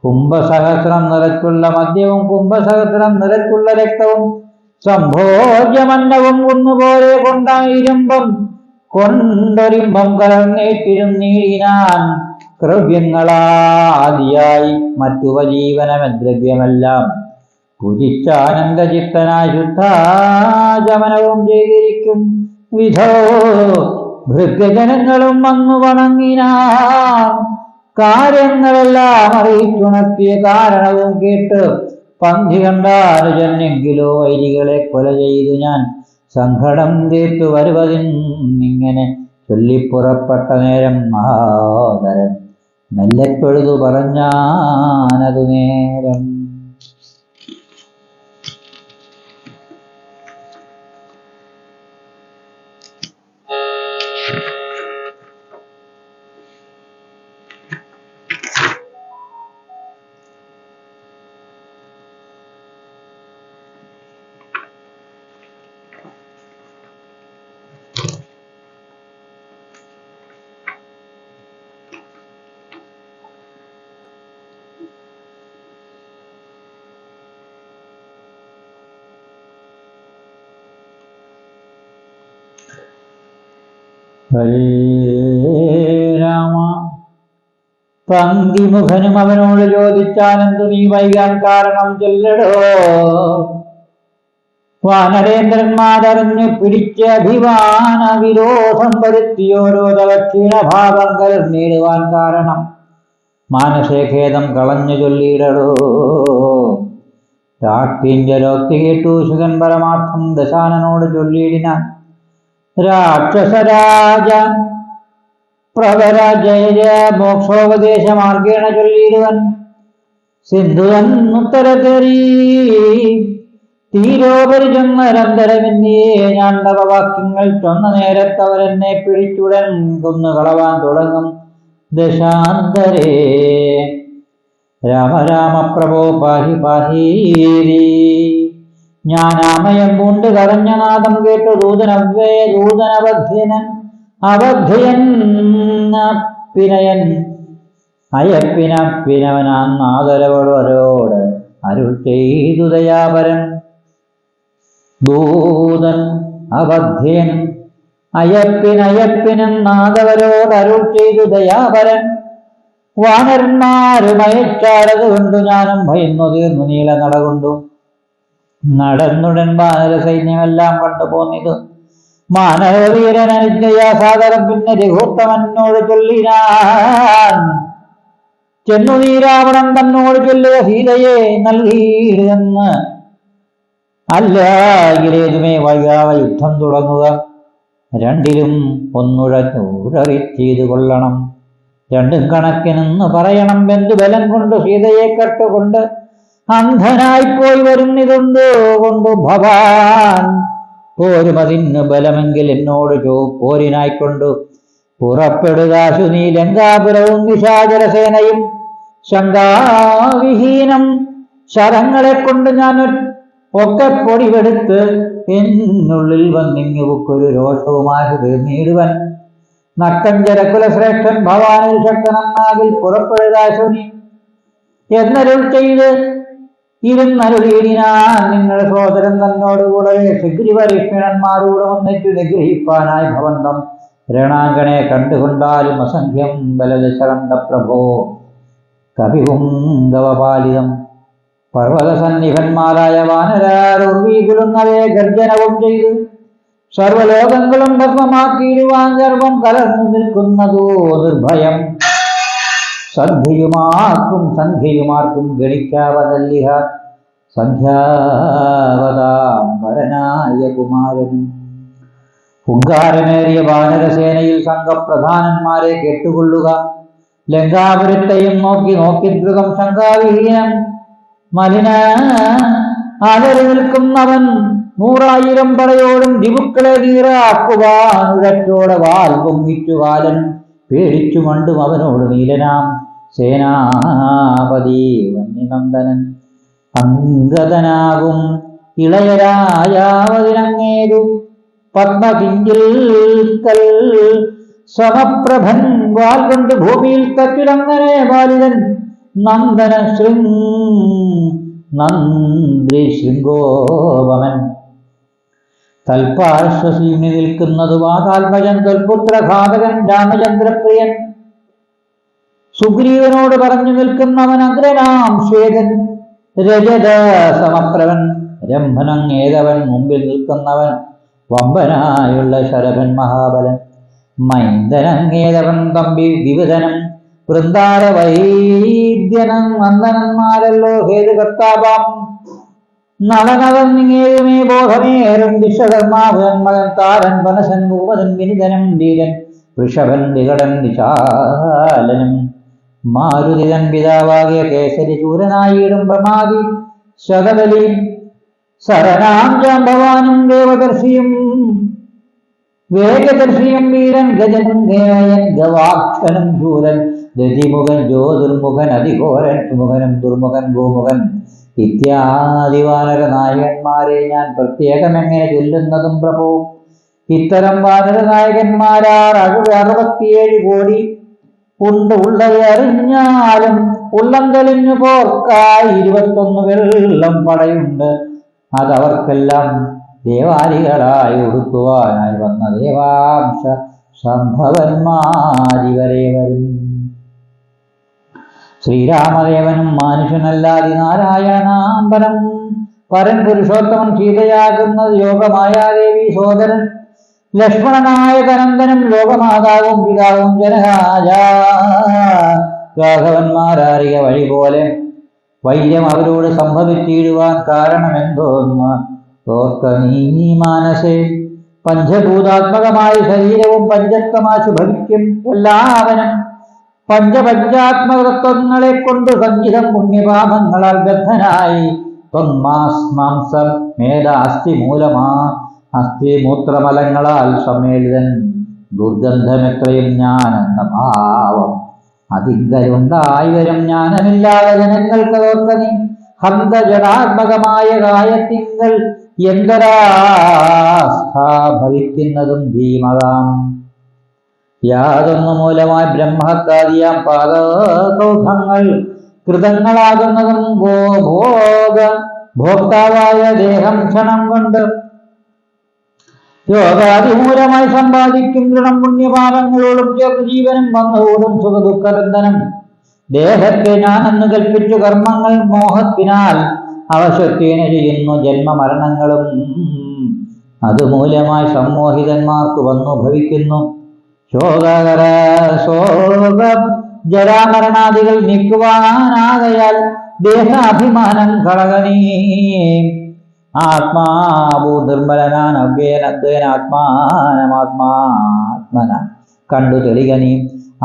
കുംഭസഹസ്രം നിറച്ചുള്ള മദ്യവും കുംഭസഹസ്രം നിറച്ചുള്ള രക്തവും സംഭോജ്യമന്നവും ഒന്നുപോലെ കൊണ്ടായിരുമ്പം കൊണ്ടൊരിമ്പം കലർന്നേറ്റിരുന്നീടിനാൻ. ദ്രവ്യങ്ങളാദിയായി മറ്റുപജീവനദ്രവ്യമെല്ലാം പൂജിച്ചാനന്ദചിത്തനായ ശുദ്ധാചമനവും ചെയ്തിരിക്കും വിധോ ഭൃത്യജനങ്ങളും വന്നു വണങ്ങിനാൻ. കാര്യങ്ങളെല്ലാം അറിയിച്ചുണർത്തിയ കാരണവും കേട്ട് പന്ഥി കണ്ടാനുജനെങ്കിലോ വൈരികളെ കൊല ചെയ്തു ഞാൻ സങ്കടം തീർത്തു വരുവതിന്നിങ്ങനെ ചൊല്ലിപ്പുറപ്പെട്ട നേരം മഹാധരൻ മെല്ലെ തൊഴുതു പറഞ്ഞാനതു നേരം. ഹരേ രാമ. പങ്കിമുഖനും അവനോട് ചോദിച്ചാലെന്തു നീ വൈകാൻ കാരണം ചൊല്ലടോ. വാനരേന്ദ്രന്മാരറിഞ്ഞു പിടിച്ച് അഭിമാന വിരോധം വരുത്തിയോരോ ദക്ഷീണഭാവം കലർന്നിടുവാൻ കാരണം മാനസേഖേദം കളഞ്ഞു ചൊല്ലിയിടടോ. രാഷ്ട്രീയലോക്തി കേട്ടു ശുകൻ പരമാർത്ഥം ദശാനനോട് ചൊല്ലിയിടിനാൻ. രാക്ഷസരാജ പ്രവര ജയ മോക്ഷോപദേശ മാർഗേണ ചൊല്ലിയിടുവൻ. സിന്ധുവന്നുത്തരത്തേറി തീരോപരിചൊന്നരന്തരമെന്നിയേ ഞാൻ തവവാക്യങ്ങൾ ചൊന്ന നേരത്തവരെന്നെ പിടിച്ചുടൻ കൊന്നു കളവാൻ തുടങ്ങും ദശാന്തരേ. രാമ രാമ പ്രഭോ പാഹി പാഹീരി. ഞാനാമയം പൂണ്ട് കരഞ്ഞ നാദം കേട്ടു ദൂതനവധ്യനൻ അവധ്യൻ പിനയൻ അയപ്പിനപ്പിനവനാൻ നാദരവരോട് അരുൾ ചെയ്തു ദയാപരൻ. ദൂതൻ അവധ്യൻ അയപ്പിനയപ്പിനും നാദവരോട് അരുൾ ചെയ്തു ദയാപരൻ. വാനരന്മാരുമയച്ചാരത് കൊണ്ടു ഞാനും ഭയന്നു തീർന്നു നീല നടകൊണ്ടു. നടന്നുടൻ വാനര സൈന്യമെല്ലാം കണ്ടുപോന്നിത് മാനവീരനനുജയാസാദരം. പിന്നെ രഘുത്തമനോട് ചൊല്ലിനാൻ ചെന്നു നീ രാവണൻ തന്നോട് ചൊല്ലുക സീതയെ നൽകിയിടുമെന്ന്. അല്ല ഇരേതുമേ വൈകാവ യുദ്ധം തുടങ്ങുക. രണ്ടിലും ഒന്നുഴറി ചെയ്തു കൊള്ളണം. രണ്ടും കണക്കിനെന്ന് പറയണം. ബന്ധുബലം കൊണ്ട് സീതയെ കട്ടുകൊണ്ട് അന്ധനായിപ്പോയി വരുന്നിതുണ്ടോ കൊണ്ടു ഭവാൻ. പോരുമതിന് ബലമെങ്കിൽ എന്നോട് പോരിനായിക്കൊണ്ടു പുറപ്പെടുകാശു നീ. ലങ്കാപുരവും നിശാചരസേനയും ശങ്കാവിഹീനം ശരങ്ങളെ കൊണ്ട് ഞാൻ ഒക്കെ പൊടിവെടുത്ത് എന്നുള്ളിൽ വന്നിങ്ങു ബുക്കൊരു രോഷവുമായി തീർന്നിടുവൻ. നക്കഞ്ചരകുലശ്രേഷ്ഠൻ ഭവാനിൽ ശക്തനാകിൽ പുറപ്പെടുകാശുനി എന്നരുൾ ചെയ്ത് ഇരുന്നരുളീടിനാൻ. നിങ്ങളുടെ സോദരൻ തന്നോടുകൂടെ ശുഗ്രീവരീക്ഷണന്മാരോട് ഒന്നിച്ചു നിഗ്രഹിപ്പാനായി ഭവന്തം രണാങ്കണെ കണ്ടുകൊണ്ടാലും അസംഖ്യം ബലദശരണ്ട പ്രഭോ കവിപുംഗവപാലിതം. പർവ്വതസന്നിഭന്മാരായ വാനരാരുർവീകുലുന്നവേ ഗർജനവും ചെയ്ത് സർവലോകങ്ങളും ഭസ്മമാക്കിയിടുവാൻ ഗർഭം കലർന്നു നിൽക്കുന്നതോ നിർഭയം. സംഖ്യയുമാർക്കും ഗണിക്കാവതല്ലിഹ സംഖ്യാവതാം വരനായ കുമാരനും. ഹുങ്കാരമേറിയ വാനരസേനയിൽ സംഘപ്രധാനന്മാരെ കേട്ടുകൊള്ളുക. ലങ്കാപുരത്തെയും നോക്കി ദ്രുതം ശങ്കാവിഹീനം മലിന അലറി നിൽക്കുന്നവൻ 100,000 പടയോടും ദിവുക്കളെ നീറാക്കുവാൻ ഉഴറ്റോടെ വാൽ പൊങ്ങിച്ചു കാലനും പേടിച്ചു മണ്ടും അവനോട് നീലനാം സേനാപതി വന്യനന്ദനൻ. അംഗതനാകും ഇളയരായാവതിനങ്ങേരു പത്മകിഞ്ചിൽ സമപ്രഭൻ വാൽ കൊണ്ട് ഭൂമിയിൽ തച്ചിലങ്ങനെ ബാലിതൻ നന്ദ്രി ശൃംഗോപമൻ. തൽപാർശ്വസീനി നിൽക്കുന്നതു വാതാത്മജൻ തൊൽപുത്രഘാതകൻ രാമചന്ദ്രപ്രിയൻ. സുഗ്രീവനോട് പറഞ്ഞു നിൽക്കുന്നവൻ അഗ്രനാം ശ്വേതൻ രജത സമപ്രവൻ. രംഭനങ്ങേതവൻ മുമ്പിൽ നിൽക്കുന്നവൻ വമ്പനായുള്ള ശരഭൻ മഹാബലൻ. മൈന്ദനങ്ങേതവൻ തമ്പി വിവിധനം വൃന്ദാര വൈദ്യനം നന്ദനന്മാരല്ലോ ഹേതുകർത്താപാം. നളനവന്നിങ്ങേതുമേ ബോധമേറും വിശ്വകർമാഭൻ മകൻ താരൻ വനസൻ ഭൂപതൻ വിനിതനം ധീരൻ വൃഷഭൻ വികടൻ വിശാലനും. മാരുതിതൻ പിതാവാകിയ കേസരി ചൂരനായിടും പ്രമാദി ശതബലി സരനാം ജാംബവാനും ദേവദർശിയും വേഗദർശിയും വീരൻ ഗജനും ഗേയൻ ഗവാക്ഷനും ശൂരൻ ദതിമുഖൻ ജ്യോതിർമുഖൻ അതിഘോരൻ സുമുഖനും ദുർമുഖൻ ഗോമുഖൻ ഇത്യാദി വാനര നായകന്മാരെ ഞാൻ പ്രത്യേകമെങ്ങനെ ചൊല്ലുന്നതും പ്രഭോ. ഇത്തരം വാനര നായകന്മാരാർ 67 കോടി ഉണ്ട്. ഉള്ളത് അറിഞ്ഞാലും ഉള്ളം തെളിഞ്ഞു പോർക്കായി 21 വെള്ളം പടയുണ്ട്. അതവർക്കെല്ലാം ദേവാലികളായി ഒടുക്കുവാനായി വന്ന ദേവാംശ സംഭവന്മാരിവരെ വരും. ശ്രീരാമദേവനും മാനുഷനല്ലാതി നാരായണാംബരം പരൻ പുരുഷോത്തമൻ സീതയാകുന്നത് യോഗമായാദേവി സോദരൻ ലക്ഷ്മണനായ കനന്ദനും ലോകമാതാവും പിതാവും ജനരാജ രാഘവന്മാരാറിയ വഴി പോലെ വൈര്യം അവരോട് സംഭവിച്ചിടുവാൻ കാരണമെന്തോന്ന് ഓർക്ക നീ മാനസേ. പഞ്ചഭൂതാത്മകമായ ശരീരവും പഞ്ചത്വമാശു ഭവിക്കും എല്ലാവനും പഞ്ചപഞ്ചാത്മകത്വങ്ങളെ കൊണ്ട് സഞ്ചിതം പുണ്യപാപങ്ങളാൽ ബദ്ധനായി മാംസം മേധാസ്തി മൂലമാ അസ്ഥി മൂത്രമലങ്ങളാൽ സമ്മേളിതൻ ദുർഗന്ധമെത്രയും ഞാൻ എന്ന ഭാവം അതിങ്കലുണ്ടായി വരും. ജ്ഞാനമില്ലാതെ ജനങ്ങൾക്ക് ഓർക്ക നീ ഹന്ത ജടാത്മകമായ കായത്തിങ്കൽ എന്തരാസ്ഥാ ഭവിക്കുന്നതും ധീമതാം. യാതൊന്നു മൂലമായി ബ്രഹ്മഹത്താദിയാം പാദകൗധങ്ങൾ കൃതങ്ങളാകുന്നതും ഭോക്താവായ ദേഹം ക്ഷണം കൊണ്ട് യോഗാതിമൂലമായി സമ്പാദിക്കും ഗുണം പുണ്യപാപങ്ങളോടും ചേർത്ത് ജീവനും വന്നുകൂടും സുഖദുഃഖബന്ധനം. ദേഹത്തെ ഞാനെന്ന് കൽപ്പിച്ചു കർമ്മങ്ങൾ മോഹത്തിനാൽ അവശക്തിയേന ചെയ്യുന്നു ജന്മമരണങ്ങളും അതുമൂലമായി സമ്മോഹിതന്മാർക്ക് വന്നു ഭവിക്കുന്നു. ശോക ജരാമരണാദികൾ നീക്കുവാനാകയാൽ ദേഹാഭിമാനം കളകനീ. ആത്മാവു നിർമ്മലനാൻ അദ്വൈനാത്മാനമാത്മാത്മന കണ്ടു തെളികനീ.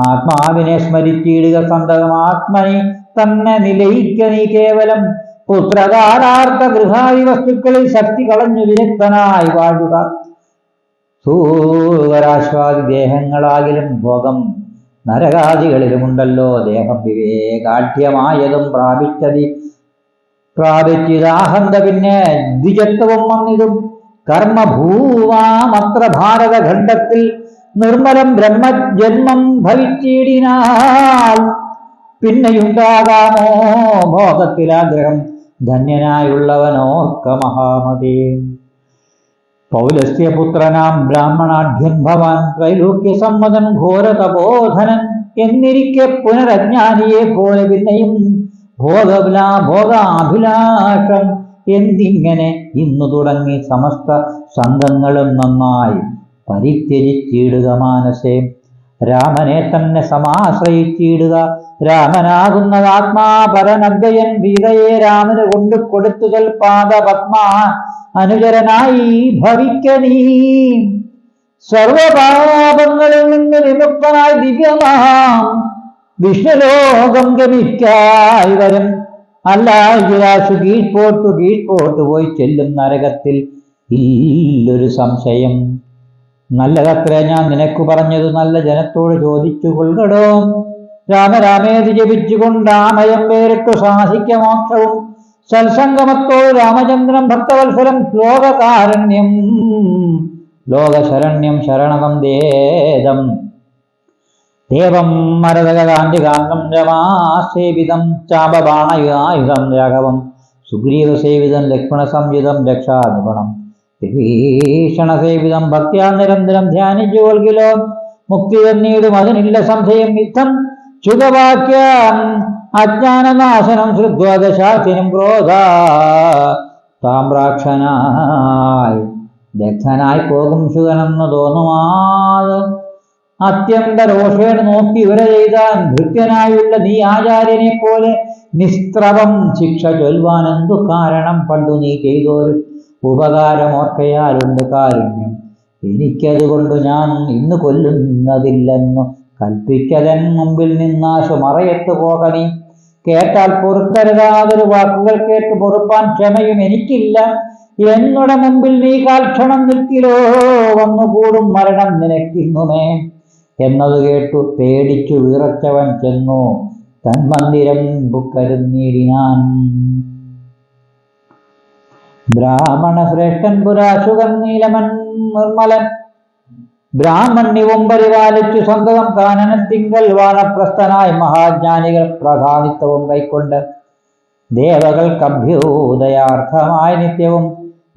ആത്മാവിനെ സ്മരിച്ചിടുക സന്തതമാത്മനി തന്നെ നിലയിക്ക നീ. കേവലം പുത്രകാരാർത്ഥ ഗൃഹാദി വസ്തുക്കളിൽ ശക്തി കളഞ്ഞു വിരക്തനായി വാഴുക. സൂകരാശ്വാദി ദേഹങ്ങളാകിലും ഭോഗം നരകാദികളിലുമുണ്ടല്ലോ. ദേഹം വിവേകാഠ്യമായതും പ്രാപിച്ചിതാഹന്ത പിന്നെ ദ്വിജത്വവും വന്നിതും കർമ്മഭൂവാമത്ര ഭാരതഖണ്ഡത്തിൽ നിർമ്മലം ബ്രഹ്മജന്മം ഭവിച്ചിടിനാൽ പിന്നെയുണ്ടാകാമോ ഭോഗത്തിലാഗ്രഹം. ധന്യനായുള്ളവനോർക്ക മഹാമതേ. പൗലസ്ത്യപുത്രനാം ബ്രാഹ്മണാഢ്യൻ ഭവാൻ ത്രൈലോക്യസമ്മതൻ ഘോരതപോധനൻ എന്നിരിക്കെ പുനരജ്ഞാനിയെ പോലെ പിന്നെയും ഭോഗാഭിലാഷം എന്തിങ്ങനെ ഇന്നു തുടങ്ങി സമസ്ത സംഘങ്ങളും നന്നായി പരിത്യജിച്ചിടുക മാനസേ. രാമനെ തന്നെ സമാശ്രയിച്ചിടുക. രാമനാകുന്നത് ആത്മാപരനദ്വയൻ സീതയെ രാമന് കൊണ്ടു കൊടുത്തുതൽ പാദപത്മ അനുചരനായി ഭവിക്കനീ. സർവപാപങ്ങളിൽ നിന്ന് വിമുക്തനായി ദിവ്യമാം വിഷ്ണുലോകം ഗമിക്കായി വരും. അല്ലാശു കീഴ്പോട്ട് പോയി ചെല്ലും നരകത്തിൽ ഇല്ലൊരു സംശയം. നല്ലതത്രേ ഞാൻ നിനക്ക് പറഞ്ഞത്, നല്ല ജനത്തോട് ചോദിച്ചു കൊള്ളടോ. രാമരാമേതി ജപിച്ചുകൊണ്ട് ആമയം വേറിട്ടു സാധിക്ക മോക്ഷവും സത്സംഗമത്തോട് രാമചന്ദ്രൻ ഭക്തവത്സരം ലോകകാരണ്യം ലോകശരണ്യം ശരണകം ദേദം ദേവം മരതകാന്തികാന്തം രമാസേവിതം ചാപബാണയുധം രാഘവം സുഗ്രീവസേവിതം ലക്ഷ്മണസംയുതം രക്ഷാനിപണം വിഭീഷണസേവിതം ഭക്ത്യാ നിരന്തരം ധ്യാനിച്ചു കൊൽകിലോ. മുക്തി തന്നീടും അതിനില്ല സംശയം. യുദ്ധം ശുഭവാക്യം അജ്ഞാനനാശനം ശ്രുദ്വാദശാസിനും ക്രോധ താമ്രാക്ഷനായി ദഗ്ധനായി പോകും ശുഗനെന്ന് തോന്നുമാത്. അത്യന്ത രോഷേണ് നോക്കി ഇവരെ ചെയ്താൻ ഭൃത്യനായുള്ള നീ ആചാര്യനെ പോലെ നിസ്ത്രവം ശിക്ഷ ചൊൽവാൻ എന്തു കാരണം? പണ്ടു നീ ചെയ്തൊരു ഉപകാരമോർക്കയാലുണ്ട് കാരുണ്യം. എനിക്കതുകൊണ്ട് ഞാൻ ഇന്ന് കൊല്ലുന്നതില്ലെന്നു കൽപ്പിക്കതൻ മുമ്പിൽ നിന്നാശു മറയത്ത് പോകണി. കേട്ടാൽ പൊറുക്കരുതാതൊരു വാക്കുകൾ കേട്ട് പൊറുപ്പാൻ ക്ഷമയും എനിക്കില്ല. എന്നുടെ മുമ്പിൽ നീ കാൽക്ഷണം നിൽക്കിലോ വന്നുകൂടും മരണം നിനക്കിന്നുമേ എന്നത് കേട്ടു പേടിച്ചു വിറച്ചവൻ ചെന്നു തന്മന്ദിരം ബുക്കരുന്നീടിനാൻ. ബ്രാഹ്മണ ശ്രേഷ്ഠൻ പുരാശുകൻ നീലമൻ നിർമ്മലൻ ബ്രാഹ്മണ്യവും പരിപാലിച്ചു സന്തതം കാനനത്തിങ്കൽ വാനപ്രസ്ഥനായി മഹാജ്ഞാനികൾ പ്രധാനിത്വവും കൈക്കൊണ്ട് ദേവകൾക്ക് അഭ്യുദയാർത്ഥമായി നിത്യവും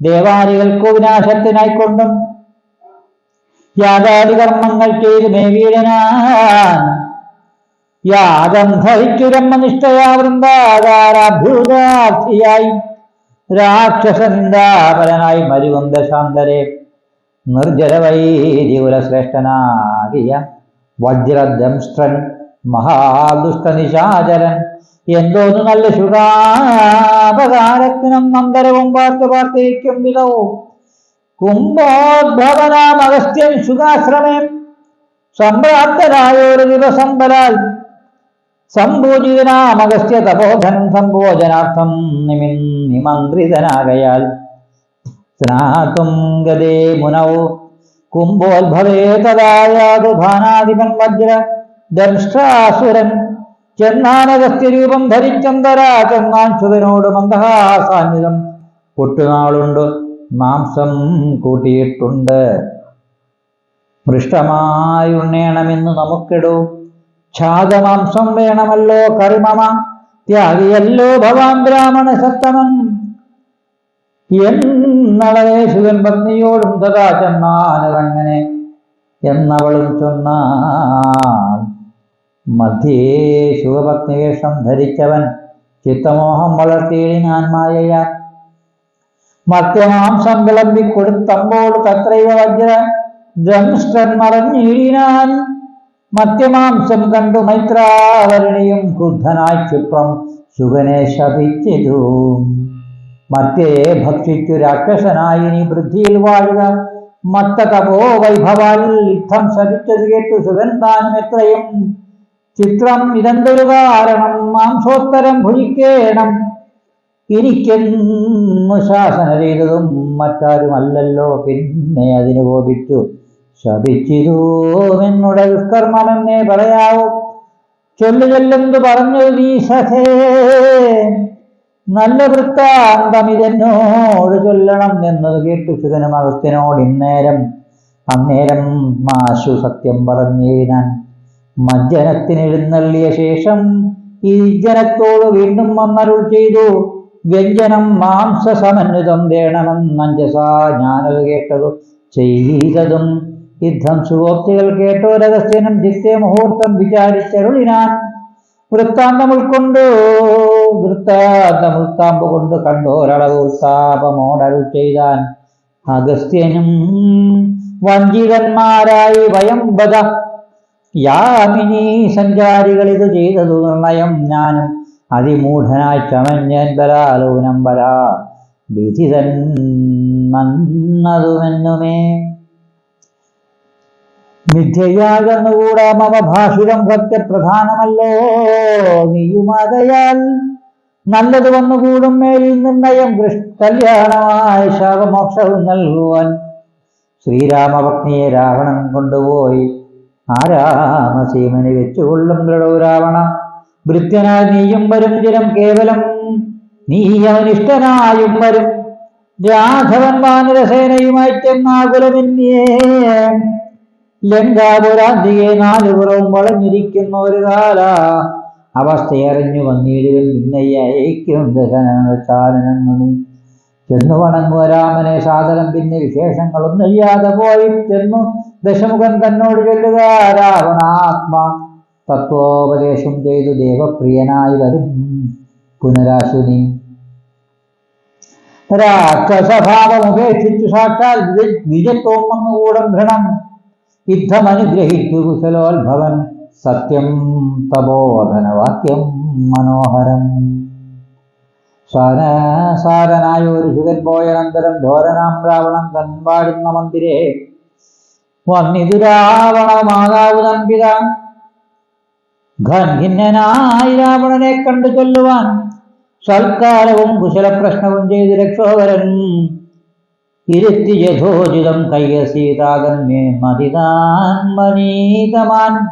ദേവാദികൾക്കു വിനാശത്തിനായിക്കൊണ്ടും യാഗാദി കർമ്മങ്ങൾ ചെയ്ത് മേവീടനാൻ യാഗം ധരിച്ചു ബ്രഹ്മനിഷ്ഠയാ വൃന്ദാകാരാഭ്യുതാർത്ഥിയായി രാക്ഷസ നിന്ദാപരനായി മരുവും ദശാന്തരെ നിർജ്ജരവൈരികുലശ്രേഷ്ഠനാകിയ വജ്രദംഷ്ട്രൻ മഹാദുഷ്ടനിശാചരൻ എന്തോന്നു നല്ല ശുഭാപകാരത്തിനും നന്ദരവും പാർത്തിരിക്കും വിധവും കുംഭോദ്ഭവനാം അഗസ്ത്യൻ ശുകാശ്രമേ സംപ്രാപ്തനായൊരു ദിവസം ബലാൽ സംഭൂജിതനാം അഗസ്ത്യ തപോധനം സംഭോജനാർത്ഥം നിമന്ത്രിതനാകയാൽ സ്നാതും ഗതേ മുനൗ കുംഭോദ്ഭവേ തദായാതു ധാനാധിപൻ വജ്ര ദംഷ്ട്രാസുരൻ ചെന്നാനഗസ്ത്യരൂപം ധരിച്ചന്തരാ ചെന്നാൻ ശുതനോട് മന്ദഹാസാന്വിതം ഒട്ടുനാളുണ്ട് മാംസം കൂട്ടിയിട്ടുണ്ട് മൃഷ്ടമായി ഉണ്ണേണമെന്ന് നമുക്കിടൂ ഛാദമാംസം വേണമല്ലോ കറിമമ ത്യാഗിയല്ലോ ഭവാൻ ബ്രാഹ്മണ സത്തമൻ എന്നളവേ ശുഗൻ പത്നിയോടും തഥാ ചെന്നാനതങ്ങനെ എന്നവളും ചൊന്നാൽ മധ്യേ ശുഗപത്നി വേഷം ധരിച്ചവൻ ചിത്തമോഹം വളർത്തിയിടിനാൻ മായയാ മർത്യമാംസം വിളമ്പിക്കൊടുത്തമ്പോൾ തത്രൈവ വജ്ര ദംഷ്ട്രൻ മറഞ്ഞിടിനാൻ മർത്യമാംസം കണ്ടു മൈത്രാവരണിയും ക്രുദ്ധനായി ക്ഷിപ്രം ശുഗനെ ശപിച്ചിതു മർത്യയെ ഭക്ഷിച്ചു രാക്ഷസനായി നീ വൃദ്ധിയിൽ വാഴുക മത്തതപോ വൈഭവാൽ യുദ്ധം ശപിച്ചത് കേട്ടു ശുഗൻ താനും എത്രയും ചിത്രം ഇതെന്തൊരു കാരണം മാംസോത്തരം ഭുജിക്കേണം എനിക്കെന്നു ശാസന ചെയ്തതും മറ്റാരുമല്ലല്ലോ പിന്നെ അതിന് കോപിച്ചു ശപിച്ചിതൂ എന്നുടെ ദുഷ്കർമ്മമെന്നേ പറയാവൂ ചൊല്ലുചൊല്ലെന്തു പറഞ്ഞു നീ സഖേ നല്ല വൃത്താന്തം ഇതെന്നോട് ചൊല്ലണം എന്നത് കേട്ടു ശുഗനും അഗസ്ത്യനോട് അന്നേരം മാശു സത്യം പറഞ്ഞേനാൻ മജ്ജനത്തിനെഴുന്നള്ളിയ ശേഷം ഈ ജനത്തോട് വീണ്ടും വന്നരുൾ ചെയ്തു വ്യഞ്ജനം മാംസസമന്വിതം വേണമെന്നഞ്ജസാ ഞാനത് കേട്ടതു ചെയ്തതും യുദ്ധം സുഗോപ്തികൾ കേട്ടോരഗസ്ത്യനും ചിത്തേ മുഹൂർത്തം വിചാരിച്ചരുളിനാൻ വൃത്താന്തം കൊണ്ട് കണ്ടോരളവ് ഉത്താപമോടരുൾ ചെയ്താൻ അഗസ്ത്യനും വഞ്ചിതന്മാരായി വയംബദ യാമിനി സഞ്ചാരികൾ ഇത് ചെയ്തതു നിർണയം ഞാനും അതിമൂഢനായി ചമഞ്ഞൻ ബലാലൂനം ബലാ വിധിതൻ മന്നതുമെന്നുമേ മിഥ്യയാകുന്നുകൂടാ മമ ഭാഷിതം സത്യപ്രധാനമല്ലോ നീയുമാകയാൽ നല്ലത് വന്നുകൂടും മേലിൽ നിർണയം കല്യാണമായ ശാപമോക്ഷവും നൽകുവാൻ ശ്രീരാമഭക്തിയെ രാവണൻ കൊണ്ടുപോയി ആരാമസീമനെ വെച്ചുകൊള്ളും ഗൃഢോ രാവണ ഭൃത്യനായി നീയും വരും ചിരം കേവലം നീ അവനിഷ്ടനായും വരും രാഘവൻ വാനരസേനയുമായി ചെന്നാകുലമിന്യേ ലങ്കാപുരാന്തിയെ നാലുപുറവും വളഞ്ഞിരിക്കുന്ന ഒരു കാല അവസ്ഥയറിഞ്ഞു വന്നിടുവൻ പിന്നെ അയക്കും ദശനച്ചാലനെന്നു നീ ചെന്നു വണങ്ങുക രാമനെ സാദരം പിന്നെ വിശേഷങ്ങളൊന്നൊഴിയാതെ പോയി ചെന്നു ദശമുഖൻ തന്നോട് ചൊല്ലുക രാവണാത്മാ തത്വോപദേശം ചെയ്തു ദേവപ്രിയനായി വരും പുനരാശുനി രാക്ഷസഭാവം ഉപേക്ഷിച്ചു സാക്ഷാൽ വിജത്വം വന്നുകൂടം ഘൃണം യുദ്ധമനുഗ്രഹിച്ചു കുശലോത്ഭവൻ സത്യം തപോധനവാക്യം മനോഹരം സാരനായ ഒരു ശുഗൻ പോയനന്തരം ഘോരനാം രാവണൻ തൻപാടുന്ന മന്ദിരേ വന്നിതു രാവണ മാതാവ് തൻപിത ഖിന്നനായി രാവണനെ കണ്ടു ചൊല്ലുവാൻ സൽക്കാരവും കുശലപ്രശ്നവും ചെയ്തു രക്ഷോവരൻ ഇരുത്തി യഥോചിതം കൈകസീതാകന്മേ മതിതാൻ മനീതമാൻ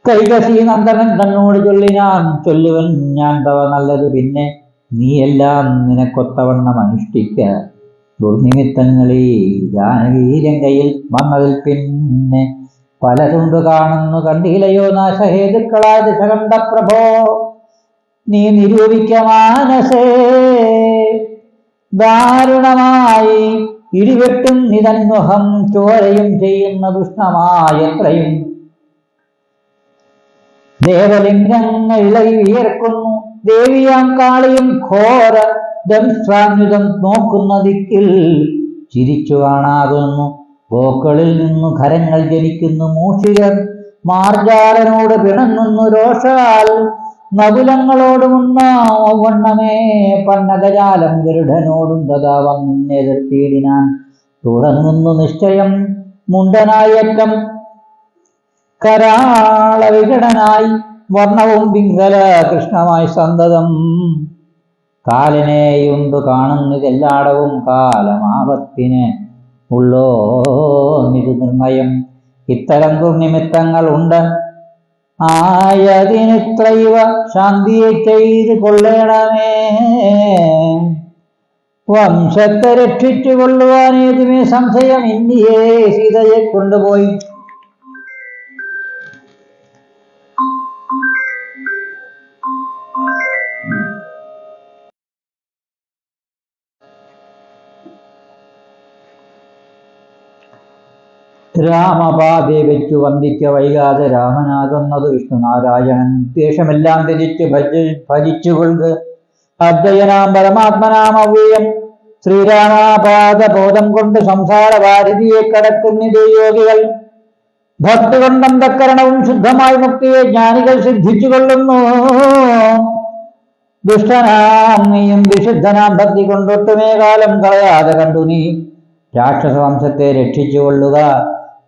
കൈകസീനന്ദനൻ തന്നോട് ചൊല്ലുവൻ ഞാൻ തവ നല്ലത് പിന്നെ നീയെല്ലാം നിനക്കൊത്തവണ്ണം അനുഷ്ഠിക്ക ദുർനിമിത്തങ്ങളിൽ ജാനകീരങ്കയിൽ വന്നതിൽ പിന്നെ പലതുണ്ട് കാണുന്നു കണ്ടില്ലയോ നാശഹേതുക്കളായ ദശകണ്ഠ പ്രഭോ നീ നിരൂപിക്ക മാനസേ ദാരുണമായി ഇടിവെട്ടും നിതന്വഹം ചോരയും ചെയ്യുന്ന ദുഷ്ണമായത്രയും ദേവലിംഗങ്ങൾ ഇളകി വിയർക്കുന്നു. ദേവിയാം കാളിയും ഘോര ദംഷ്ട്രാന്വിതം നോക്കുന്ന ദിക്കിൽ ചിരിച്ചു കാണാകുന്നു. ഗോക്കളിൽ നിന്നു ഖരങ്ങൾ ജനിക്കുന്നു. മൂഷികർ മാർജാലനോട് പിണങ്ങുന്നു. രോഷാൽ നകുലങ്ങളോടുമുണ്ണവണ്ണമേ പന്നകജാലം ഗരുഡനോടും തഥാ വന്നെതിർത്തിയിടിനാൻ തുടങ്ങുന്നു നിശ്ചയം. മുണ്ടനായറ്റം കരാള വികടനായി വർണ്ണവും പിങ്കല കൃഷ്ണമായി സന്തതം കാലനെയുണ്ടു കാണുന്നിതെല്ലാടവും കാലമാപത്തിന് ഉള്ളോ നിരു നിർണയം. ഇത്തരം ദുർനിമിത്തങ്ങൾ ഉണ്ട് ആയതിനിത്രൈവ ശാന്തിയെ ചെയ്ത് കൊള്ളണമേ. വംശത്തെ രക്ഷിച്ചു കൊള്ളുവാനേതുമേ സംശയം. ഇന്ത്യയെ സീതയെ കൊണ്ടുപോയി രാമപാതെ വെച്ചു വന്ദിക്ക വൈകാതെ രാമനാകുന്നത് വിഷ്ണുനാരായണൻ. ദ്വേഷമെല്ലാം ത്യജിച്ച് ഭജിച്ചുകൊള്ളുക അദ്വയനാം പരമാത്മനാം അവ്യയം. ശ്രീരാമപാദബോധം കൊണ്ട് സംസാര ഭാരതിയെ കടക്കുന്നിതേ യോഗികൾ. ഭക്തി കൊണ്ടന്തക്കരണവും ശുദ്ധമായി മുക്തിയെ ജ്ഞാനികൾ സിദ്ധിച്ചു കൊള്ളുന്നു. ദുഷ്ടനാം നീയും വിശുദ്ധനാം ഭക്തി കൊണ്ടൊട്ടുമേ കാലം കളയാതെ കണ്ടു നീ രാക്ഷസവംശത്തെ രക്ഷിച്ചു കൊള്ളുക.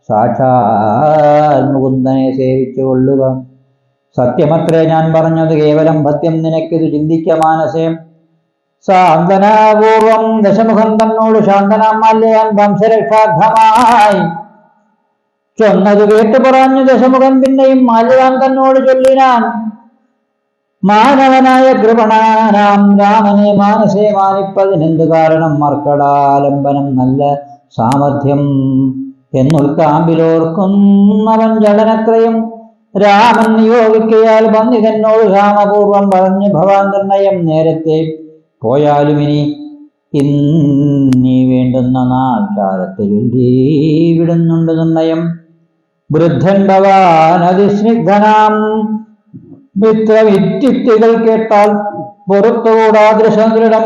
സാക്ഷാൽ മുകുന്ദനെ സേവിച്ചു കൊള്ളുക. സത്യമത്രേ ഞാൻ പറഞ്ഞത്, കേവലം ഭക്ത്യം നിനക്കിത് ചിന്തിക്ക മാനസേ. സാന്തനാപൂർവം ദശമുഖം തന്നോട് ശാന്തനാം മാല്യവാൻ വംശരക്ഷാർത്ഥമായി ചൊന്നത് കേട്ടു പറഞ്ഞു ദശമുഖൻ. പിന്നെയും മാല്യവാൻ തന്നോട് ചൊല്ലിനാൻ, മാനവനായ കൃപണനാം രാമനെ മാനസേ മാനിപ്പതിനെന്ത് കാരണം? മർക്കടാലംബനം നല്ല സാമർഥ്യം എന്നുൾക്കാമ്പിലോർക്കുന്നവൻ ജടനത്രയും. രാമൻ നിയോഗിക്കയാൽ വന്നിതെന്നോട് രാമപൂർവം പറഞ്ഞു ഭവാൻ നിർണയം. നേരത്തെ പോയാലും ഇനി വേണ്ടുന്ന നാൾ കാലത്ത് ചൊല്ലി വിടുന്നുണ്ട് നിർണയം. വൃദ്ധൻ ഭവാൻ അതിസ്നിഗ്ധനാം മിത്രവിദ്യുക്തികൾ കേട്ടാൽ പുറത്തുകൂടാദൃശദൃഢം.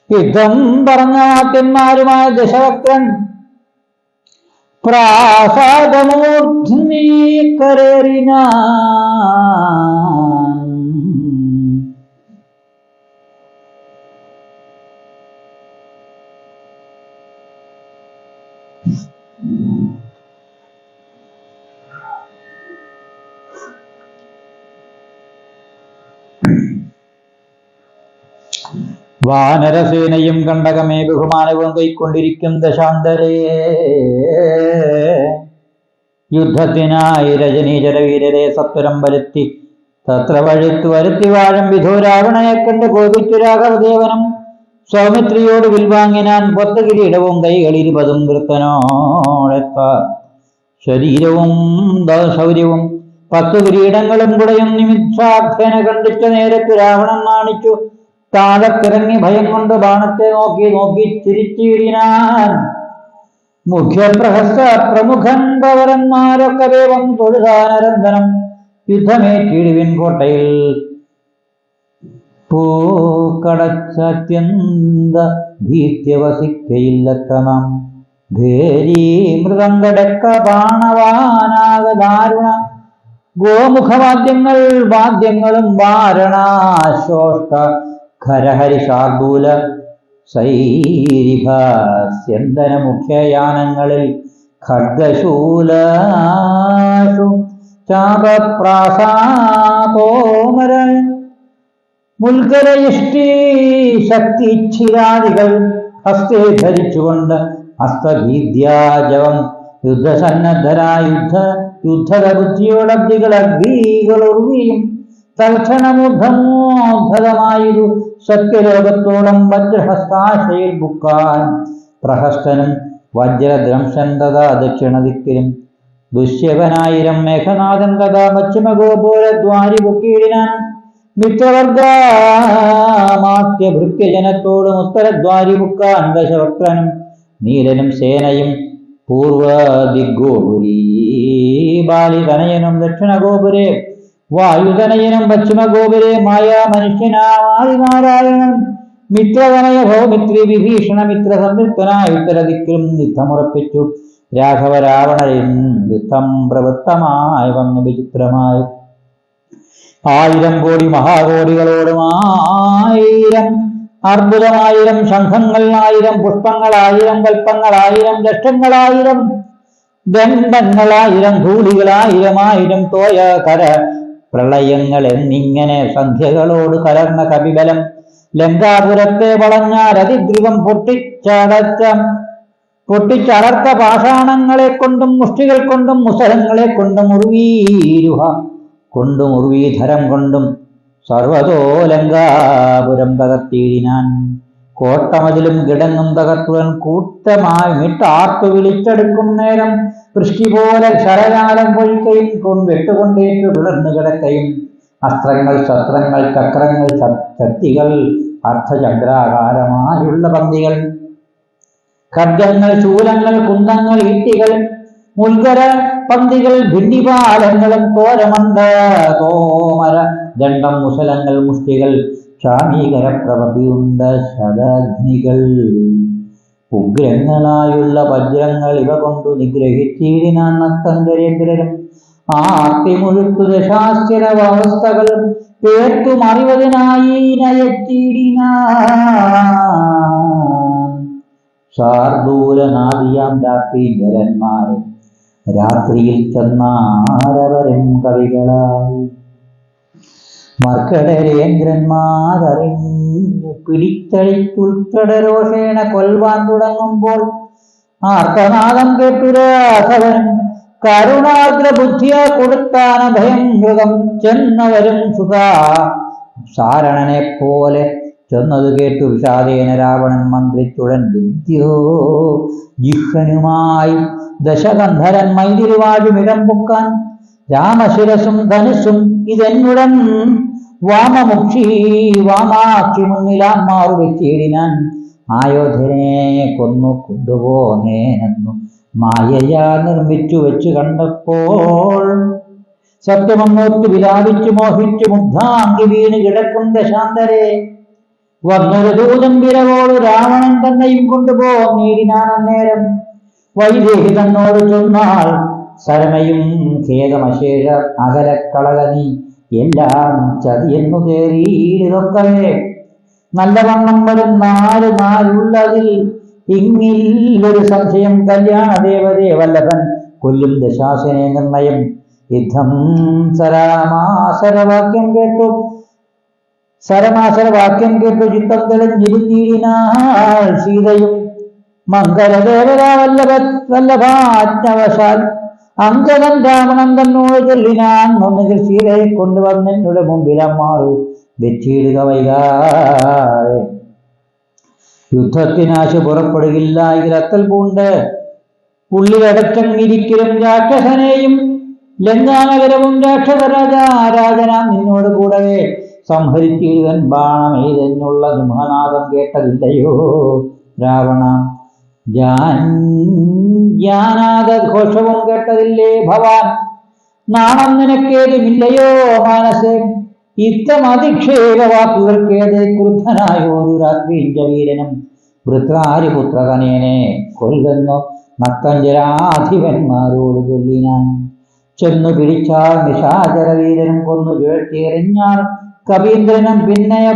യുദ്ധം പറഞ്ഞ നാട്യന്മാരുമായ ദശവക്രൻ പ്രാസാദമൂർധ്നി കരേറിനാൻ. വാനരസേനയും കണ്ടകമേ ബഹുമാനവും കൈക്കൊണ്ടിരിക്കും ദശാന്തരയെ. യുദ്ധത്തിനായി രജനീചരവീരരെ സത്വരം വരുത്തി തത്ര വരുത്തി വാഴും വിധോ രാവണനെ കണ്ട് കോപിച്ചു രാഘവദേവനും. സൗമിത്രിയോട് വിൽവാങ്ങിനാൻ 10 കിരീടവും കൈകളിരുപതും വൃത്തനോടെത്താർ ശരീരവും ശൗര്യവും 10 കിരീടങ്ങളും കുടയും നിമിഷാർത്ഥന കണ്ടിച്ച നേരത്ത് രാവണൻ നാണിച്ചു താഴത്തിറങ്ങി ഭയം കൊണ്ട് ബാണത്തെ നോക്കി ചിരിച്ചിടിനാൻ. മുഖ്യപ്രഹസ്ത പ്രമുഖൻ പവരന്മാരൊക്കെ വന്നു തൊഴുതാനരന്തരം. യുദ്ധമേറ്റിടുവിൻ കോട്ടയിൽ പൂക്കടച്ചത്യന്ത ഭീത്യവസിക്കയില്ലത്തണം. ഭേരി മൃദംഗടക്ക ബാണവാനാഗദാരുണ ഗോമുഖവാദ്യങ്ങൾ വാദ്യങ്ങളും വാരണാശോഷ്ട ഖരഹരി ശാർദൂല സൈരിഭാസ്യന്തന മുഖ്യയാനങ്ങളിൽ ഖഡ്ഗശൂലാഷു ചാപപ്രാസാതോമര മുൽഗരയിഷ്ടി ശക്തിച്ഛിരാദികൾ ഹസ്തേ ധരിച്ചുകൊണ്ട് ഹസ്തഭീദ്യാജവം യുദ്ധസന്നദ്ധരായ യുദ്ധത ബുദ്ധിയോടബ്ദികൾ അഗ്നികളുർവിയും തൽക്ഷണമുദ്ധമോദ്ധതമായൊരു സത്യലോകത്തോളം വജ്രഹസ്താശയിൽ ബുക്കാൻ. പ്രഹസ്തനും വജ്രദ്രംശൻ തഥാ ദക്ഷിണദിക്കിലും ദുഷ്യവനായിരം മേഘനാഥൻ തഥാ പശ്ചിമഗോപുരദ്വാരി ബുക്കീടിനാൻ. മിത്രവർഗമാത്യ ഭൃത്യജനത്തോടും ഉത്തരദ്വാരിമുക്കാൻ ദശവക്രനും നീലനും സേനയും പൂർവദിഗ്ഗോപുരീ ബാലിതനയനും ദക്ഷിണഗോപുരേ വായുതനയനും പശ്ചിമഗോപുരേ മായാ മനുഷ്യനാദിനാരായണൻ മിത്രതനയ ഭൗമിത്രി വിഭീഷണ മിത്ര സംയുക്തനായ ഉത്തരദിക്കിലും യുദ്ധമുറപ്പിച്ചു. രാഘവ രാവണരും യുദ്ധം പ്രവൃത്തമായി വന്നു വിചിത്രമായി. 1000 കോടി മഹാകോടികളോടും 1000 അർബുദമായിരം ശംഖങ്ങൾ, 1000 പുഷ്പങ്ങൾ, 1000 കൽപ്പങ്ങൾ, 1000 ലക്ഷങ്ങളായിരം ദണ്ഡങ്ങളായിരം ധൂളികളായിരം തോയ കര പ്രളയങ്ങൾ എന്നിങ്ങനെ സംഖ്യകളോട് കലർന്ന കപിബലം ലങ്കാപുരത്തെ വളഞ്ഞാൽ അതിദ്രുതം പൊട്ടിച്ചടർത്ത പാഷാണങ്ങളെ കൊണ്ടും മുഷ്ടികൾ കൊണ്ടും മുസലങ്ങളെ കൊണ്ടും ഉർവീരുഹ കൊണ്ടും ഉർവീധരം കൊണ്ടും സർവതോ ലങ്കാപുരം തകർത്തിയിടിനാൻ. കോട്ടമതിലും കിടങ്ങും തകർത്തുവൻ കൂട്ടമായി മിട്ടാർത്തു വിളിച്ചെടുക്കും നേരം വൃഷ്ടി പോലെ ശരജാലം പൊഴിക്കയും വെട്ടുകൊണ്ടേറ്റു വിളർന്നു കിടക്കയും അസ്ത്രങ്ങൾ, ശസ്ത്രങ്ങൾ, ചക്രങ്ങൾ, ശക്തികൾ, അർത്ഥചന്ദ്രാകാരമായുള്ള പന്തികൾ, ഖഡ്ഗങ്ങൾ, ശൂലങ്ങൾ, കുന്തങ്ങൾ, ഈട്ടികൾ, മുൽഗര പന്തികൾ, ഭിണ്ടിപാലങ്ങളും തോരമന്ദ തോമര ദണ്ഡം, മുസലങ്ങൾ, മുഷ്ടികൾ, ക്ഷാമീകര പ്രഭയുണ്ട ശതഗ്നികൾ, ഉഗ്രങ്ങളായുള്ള വജ്രങ്ങൾ ഇവ കൊണ്ടു നിഗ്രഹിച്ചിടിനാൻ നക്തഞ്ചരേന്ദ്രരും. ആർത്തിമുഴുത്തു ദശാശ്ചരവസ്ഥകൾ പേർത്തു മറിവതിനായി നയച്ചിടിനാൻ. ശാർദൂലനാദിയാം രാത്രി ജലന്മാരെ രാത്രിയിൽ ചെന്നാരവരും കവികളായി. മർക്കടരേന്ദ്രന്മാരറിഞ്ഞു പിടിച്ചടിച്ചുൾക്കടരോഷേണ കൊൽവാൻ തുടങ്ങുമ്പോൾ ആർത്തനാദം കേട്ടു രാഘവൻ കരുണാഗ്ര ബുദ്ധിയ കൊടുത്താന ഭയം മൃഗം ചെന്നവരും സുഖ സാരണനെ പോലെ ചെന്നത് കേട്ടു വിഷാദേന രാവണൻ മന്ത്രിച്ചുടൻ വിദ്യോ ജിഹ്വനുമായി ദശകന്ധരൻ മൈതിരിവാഴുമിടം പൊക്കാൻ രാമശിരസും ധനുസും ഇതെന്നുടൻ വാമാക്ഷി മുന്നിലാമാറു വെച്ചിടിനാൻ. ആയോധനെ കൊന്നു കൊണ്ടുപോന്നേനെന്നു മായയാ നിർമ്മിച്ചു വെച്ചു കണ്ടപ്പോൾ സത്യമങ്ങോട്ട് വിലാപിച്ചു മോഹിച്ചു മുഗ്ധാങ്കി വീണ് കിടക്കും ദശാന്തരെ വന്നൊരു ദൂതൻ വിരവോട് രാവണൻ തന്നെയും കൊണ്ടുപോന്നീടിനാൻ. അന്നേരം വൈദേഹി തന്നോട് ചൊന്നാൾ സരമയും ഖേദമശേഷ അകലക്കളകനി എല്ലാം ചതിയെന്നു തേറിയിതൊക്കവേ നല്ലവണ്ണം വരും നാലുള്ളതിൽ ഇങ്ങില്ലൊരു സംശയം. കല്യാണ ദേവതേ വല്ലഭൻ കൊല്ലും ദശാസനെ നിർണയം. യുദ്ധം സരമാസരവാക്യം കേട്ടു ചിത്തം തെളിഞ്ഞിരുന്നീടിനാൾ സീതയും. മംഗലദേവത വല്ലഭാജ്ഞവശാൽ അങ്കദൻ രാവണൻ തന്നോട് ചൊല്ലിനാൻ. ഒന്നുകിൽ സീതയെ കൊണ്ടുവന്നെന്നുടെ മുമ്പിലമ്മാറു വെച്ചിടുക വൈകാതെ. യുദ്ധത്തിനാശു പുറപ്പെടുകില്ല ഇരത്തൽ പൂണ്ട് ഉള്ളിലടച്ചങ്ങിരിക്കലും രാക്ഷസനെയും ലങ്കാനഗരവും രാക്ഷസരാജാരാജനാം നിന്നോട് കൂടവേ സംഹരിച്ചിടുവൻ ബാണമെയ്തെന്നുള്ള സിംഹനാദം കേട്ടതില്ലയോ രാവണ? ഘോഷവും കേട്ടതില്ലേ ഭവാൻ? നാണം നിനക്കേതുമില്ലയോ മാനസേ? ഇത്തം അധിക്ഷേപ വാക്കുകൾക്കേത് ക്രുദ്ധനായോരു രാത്രിഞ്ചവീരനും വൃത്രാരിപുത്രകനേനെ കൊല്ലുന്നു നക്തഞ്ചരാധിപന്മാരോട് ചൊല്ലിനാൻ. ചെന്നു പിടിച്ചാൽ നിശാചരവീരനും കൊന്നു ചുഴറ്റിയെറിഞ്ഞാൽ കവീന്ദ്രനും പിന്നയ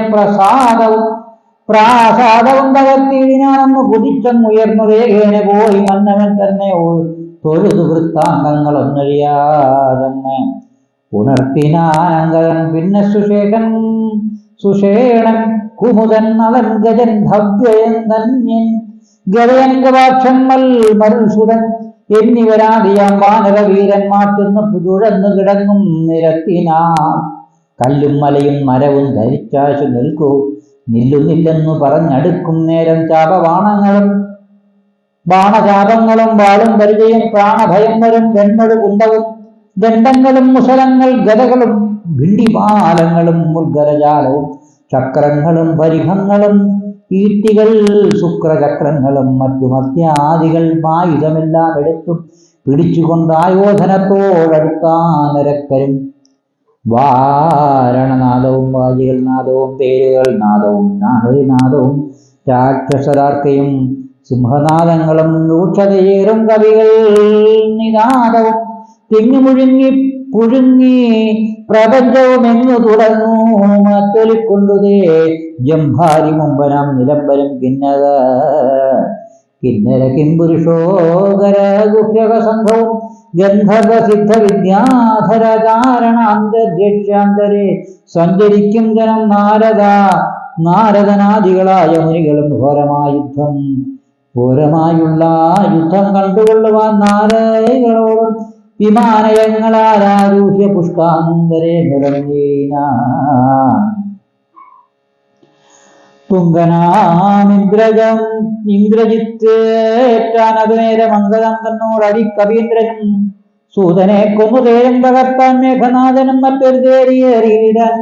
പ്രാസാദവും തകർത്തിയിടിനാണെന്ന് കുതിച്ചങ്ങുയർന്നു വേഗേന പോയി മന്നവൻ തന്നെ തൊഴുതു വൃത്താന്തങ്ങളൊന്നഴിയാതെന്ന് ഉണർത്തിനാനങ്കരൻ. പിന്നെ സുഷേണൻ കുമുദൻ നളൻ ഗജൻ ഭവ്യയൻ ധന്യൻ ഗവയങ്കവാക്ഷൻ മരുസുരൻ എന്നിവരാദിയാം വാനരവീരന്മാർ ചെന്ന് ചുഴന്നു കിടങ്ങും നിരത്തിനാം. കല്ലും മലയും മരവും ധരിച്ചാശു നില്ലുന്നില്ലെന്നു പറഞ്ഞടുക്കും നേരം ബാണചാപങ്ങളും വാളും പരിചയം പ്രാണഭയം വരും വെണ്ണൊരു കുന്തവും ദണ്ഡങ്ങളും മുസലങ്ങൾ ഗദകളും ഭിണ്ടിപാലങ്ങളും മുൽഗരജാലവും ചക്രങ്ങളും പരിഹങ്ങളും ഈട്ടികൾ ശുക്രചക്രങ്ങളും മറ്റു മത്യാദികൾ ആയുധമെല്ലാം എടുത്തും പിടിച്ചുകൊണ്ട് ആയോധനത്തോടടുത്താനരക്കരും വാരണനാദവും വാജികൾ നാദവും തേരുകൾ നാദവും നാദവും രാക്ഷസരാർക്കയും സിംഹനാദങ്ങളും രൂക്ഷതയേറും കവികൾ നിനാദവും തിങ്ങുമുഴുങ്ങി പുഴുങ്ങി പ്രപഞ്ചവും എന്നു തുടർന്നു മത്തൊലിക്കൊണ്ടുതേ ജംഭാരി മുമ്പനാം നിലംബരം കിന്നര കിംപുരുഷോകര ഗുഹ്യക സംഘവും ഗന്ധർവ സിദ്ധ വിദ്യാധരചാരണാന്തര്യക്ഷാന്തരെ സഞ്ചരിക്കും ജനം നാരദനാദികളായ മുനികളും ഘോരമായുള്ള യുദ്ധം കണ്ടുകൊള്ളുവാൻ നാരകളോടും വിമാനയങ്ങളാരാരൂഹ്യ പുഷ്പാന്തരെ നിറഞ്ഞീന തുങ്കനാമിന്ദ്രജം ഇന്ദ്രജിത്തേറ്റാൻ അതുനേരം അംഗദം തന്നോടടി കവീന്ദ്രനും സൂതനെ കൊന്നുതേരും തകർത്താൻ മേഘനാഥനും മറ്റൊരു തേരിയേറിയിടാൻ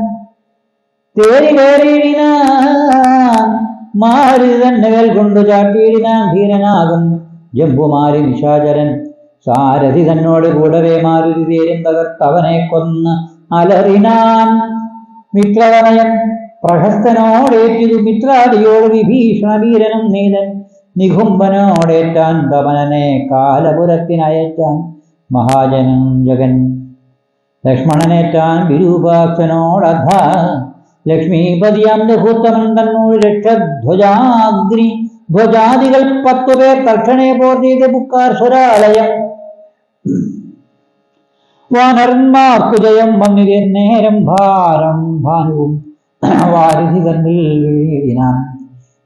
മാരി തന്നെ വേൽ കൊണ്ടു ചാട്ടിയിടിനാൻ ധീരനാകും ജംബുമാരി നിശാചരൻ സാരഥി തന്നോട് കൂടവേ മാരുതി തേരും തകർത്തവനെ കൊന്ന് അലറിനാൻ മിത്രവനയൻ പ്രഹസ്തനോടേറ്റിതു മിത്രാദിയോട് വിഭീഷണ വീരനും നീലൻ നികുംബനോടേറ്റാൻ ദമനനെ കാലപുരത്തിനയറ്റാൻ മഹാജനം ജഗൻ ലക്ഷ്മണനേറ്റാൻ വിരൂപാക്ഷനോടധ ലക്ഷ്മീപതിയാം ലഘുത്തമൻ തന്നോട് ധ്വജാദികൾ 10 പേർ തക്ഷണേ പോർ ചെയ്ത് ബുക്കാർ സ്വരാലയം വാനരന്മാർക്കു ജയം വന്നിതേ നേരം ഭാരം ഭാനുവും വാരിധി തന്നിൽ വീഴിനാൻ